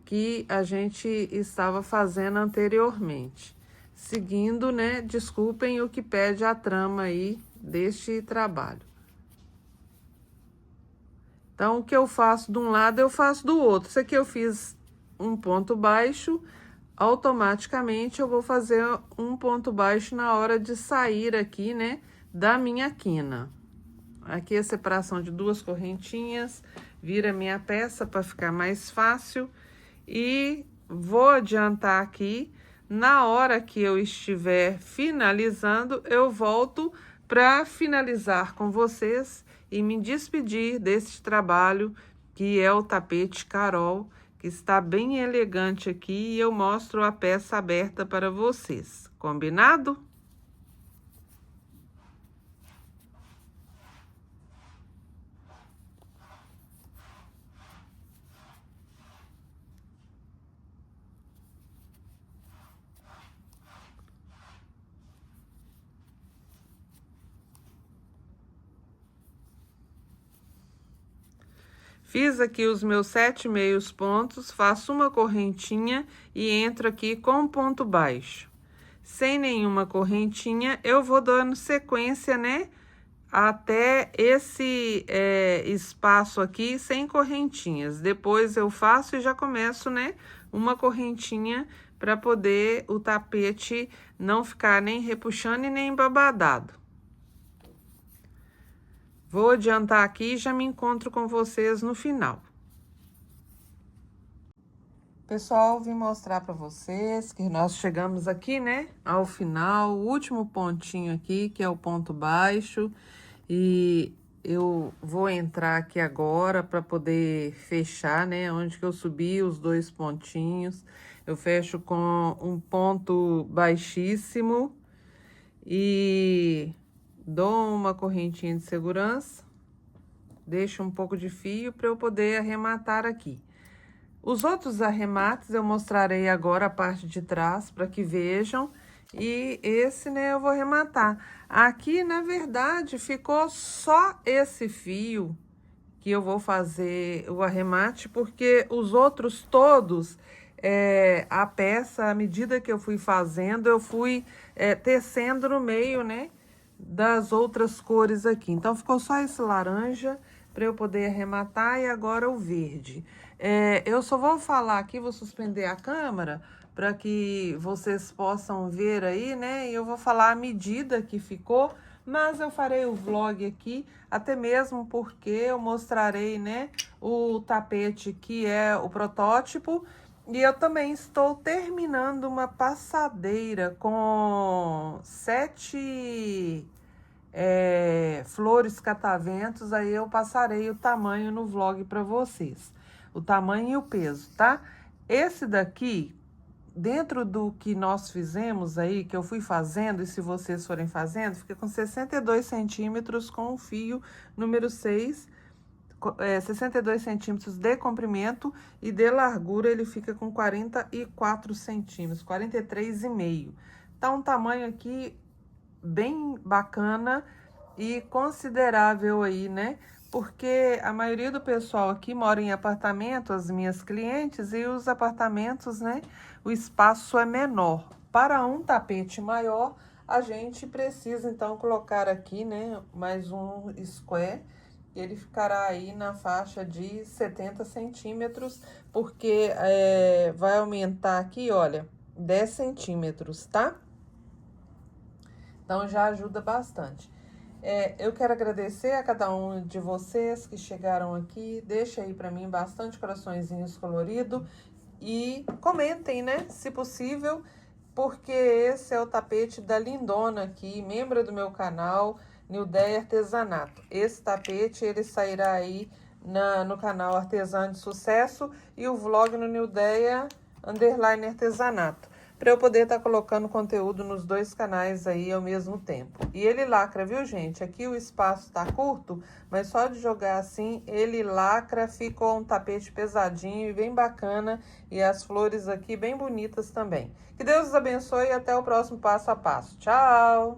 Speaker 1: que a gente estava fazendo anteriormente. Seguindo, né? Desculpem o que pede a trama aí deste trabalho. Então, o que eu faço de um lado, eu faço do outro. Isso aqui eu fiz um ponto baixo, automaticamente eu vou fazer um ponto baixo na hora de sair aqui, né, da minha quina. Aqui a separação de 2 correntinhas, vira minha peça para ficar mais fácil. E vou adiantar aqui, na hora que eu estiver finalizando, eu volto para finalizar com vocês e me despedir desse trabalho, que é o tapete Carol, que está bem elegante aqui, e eu mostro a peça aberta para vocês. Combinado? Fiz aqui os meus 7 meios pontos, faço uma correntinha e entro aqui com ponto baixo. sem nenhuma correntinha, eu vou dando sequência, né? Até esse espaço aqui sem correntinhas. Depois eu faço e já começo, né? Uma correntinha para poder o tapete não ficar nem repuxando e nem embabadado. Vou adiantar aqui e já me encontro com vocês no final. Pessoal, vim mostrar para vocês que nós chegamos aqui, né, ao final, o último pontinho aqui, que é o ponto baixo, e eu vou entrar aqui agora para poder fechar, né, onde que eu subi os 2 pontinhos. Eu fecho com um ponto baixíssimo e dou uma correntinha de segurança, deixo um pouco de fio para eu poder arrematar aqui. Os outros arremates eu mostrarei agora a parte de trás para que vejam. E esse, né, eu vou arrematar. Aqui, na verdade, ficou só esse fio que eu vou fazer o arremate, porque os outros todos, a peça, à medida que eu fui fazendo, eu fui tecendo no meio, né, das outras cores aqui. Então, ficou só esse laranja para eu poder arrematar e agora o verde. Eu só vou falar aqui, vou suspender a câmera para que vocês possam ver aí, né? E eu vou falar a medida que ficou, mas eu farei o vlog aqui, até mesmo porque eu mostrarei, né, o tapete que é o protótipo. E eu também estou terminando uma passadeira com 7 flores cataventos, aí eu passarei o tamanho no vlog para vocês. O tamanho e o peso, tá? Esse daqui, dentro do que nós fizemos aí, que eu fui fazendo, e se vocês forem fazendo, fica com 62 centímetros com o fio número 6, 62 centímetros de comprimento e de largura ele fica com 44 centímetros, 43,5. Tá um tamanho aqui bem bacana e considerável aí, né? Porque a maioria do pessoal aqui mora em apartamento, as minhas clientes, e os apartamentos, né, o espaço é menor. Para um tapete maior, a gente precisa, então, colocar aqui, né, mais um square, e ele ficará aí na faixa de 70 centímetros, porque vai aumentar aqui, olha, 10 centímetros, tá? Então, já ajuda bastante. Eu quero agradecer a cada um de vocês que chegaram aqui. Deixa aí para mim bastante coraçõezinhos coloridos. E comentem, né? Se possível, porque esse é o tapete da lindona aqui, membro do meu canal, Nildeia Artesanato. Esse tapete, ele sairá aí no canal Artesã de Sucesso e o vlog no Nildeia_Artesanato, para eu poder estar colocando conteúdo nos 2 canais aí ao mesmo tempo. E ele lacra, viu, gente? Aqui o espaço tá curto, mas só de jogar assim, ele lacra, ficou um tapete pesadinho e bem bacana, e as flores aqui bem bonitas também. Que Deus os abençoe e até o próximo passo a passo. Tchau!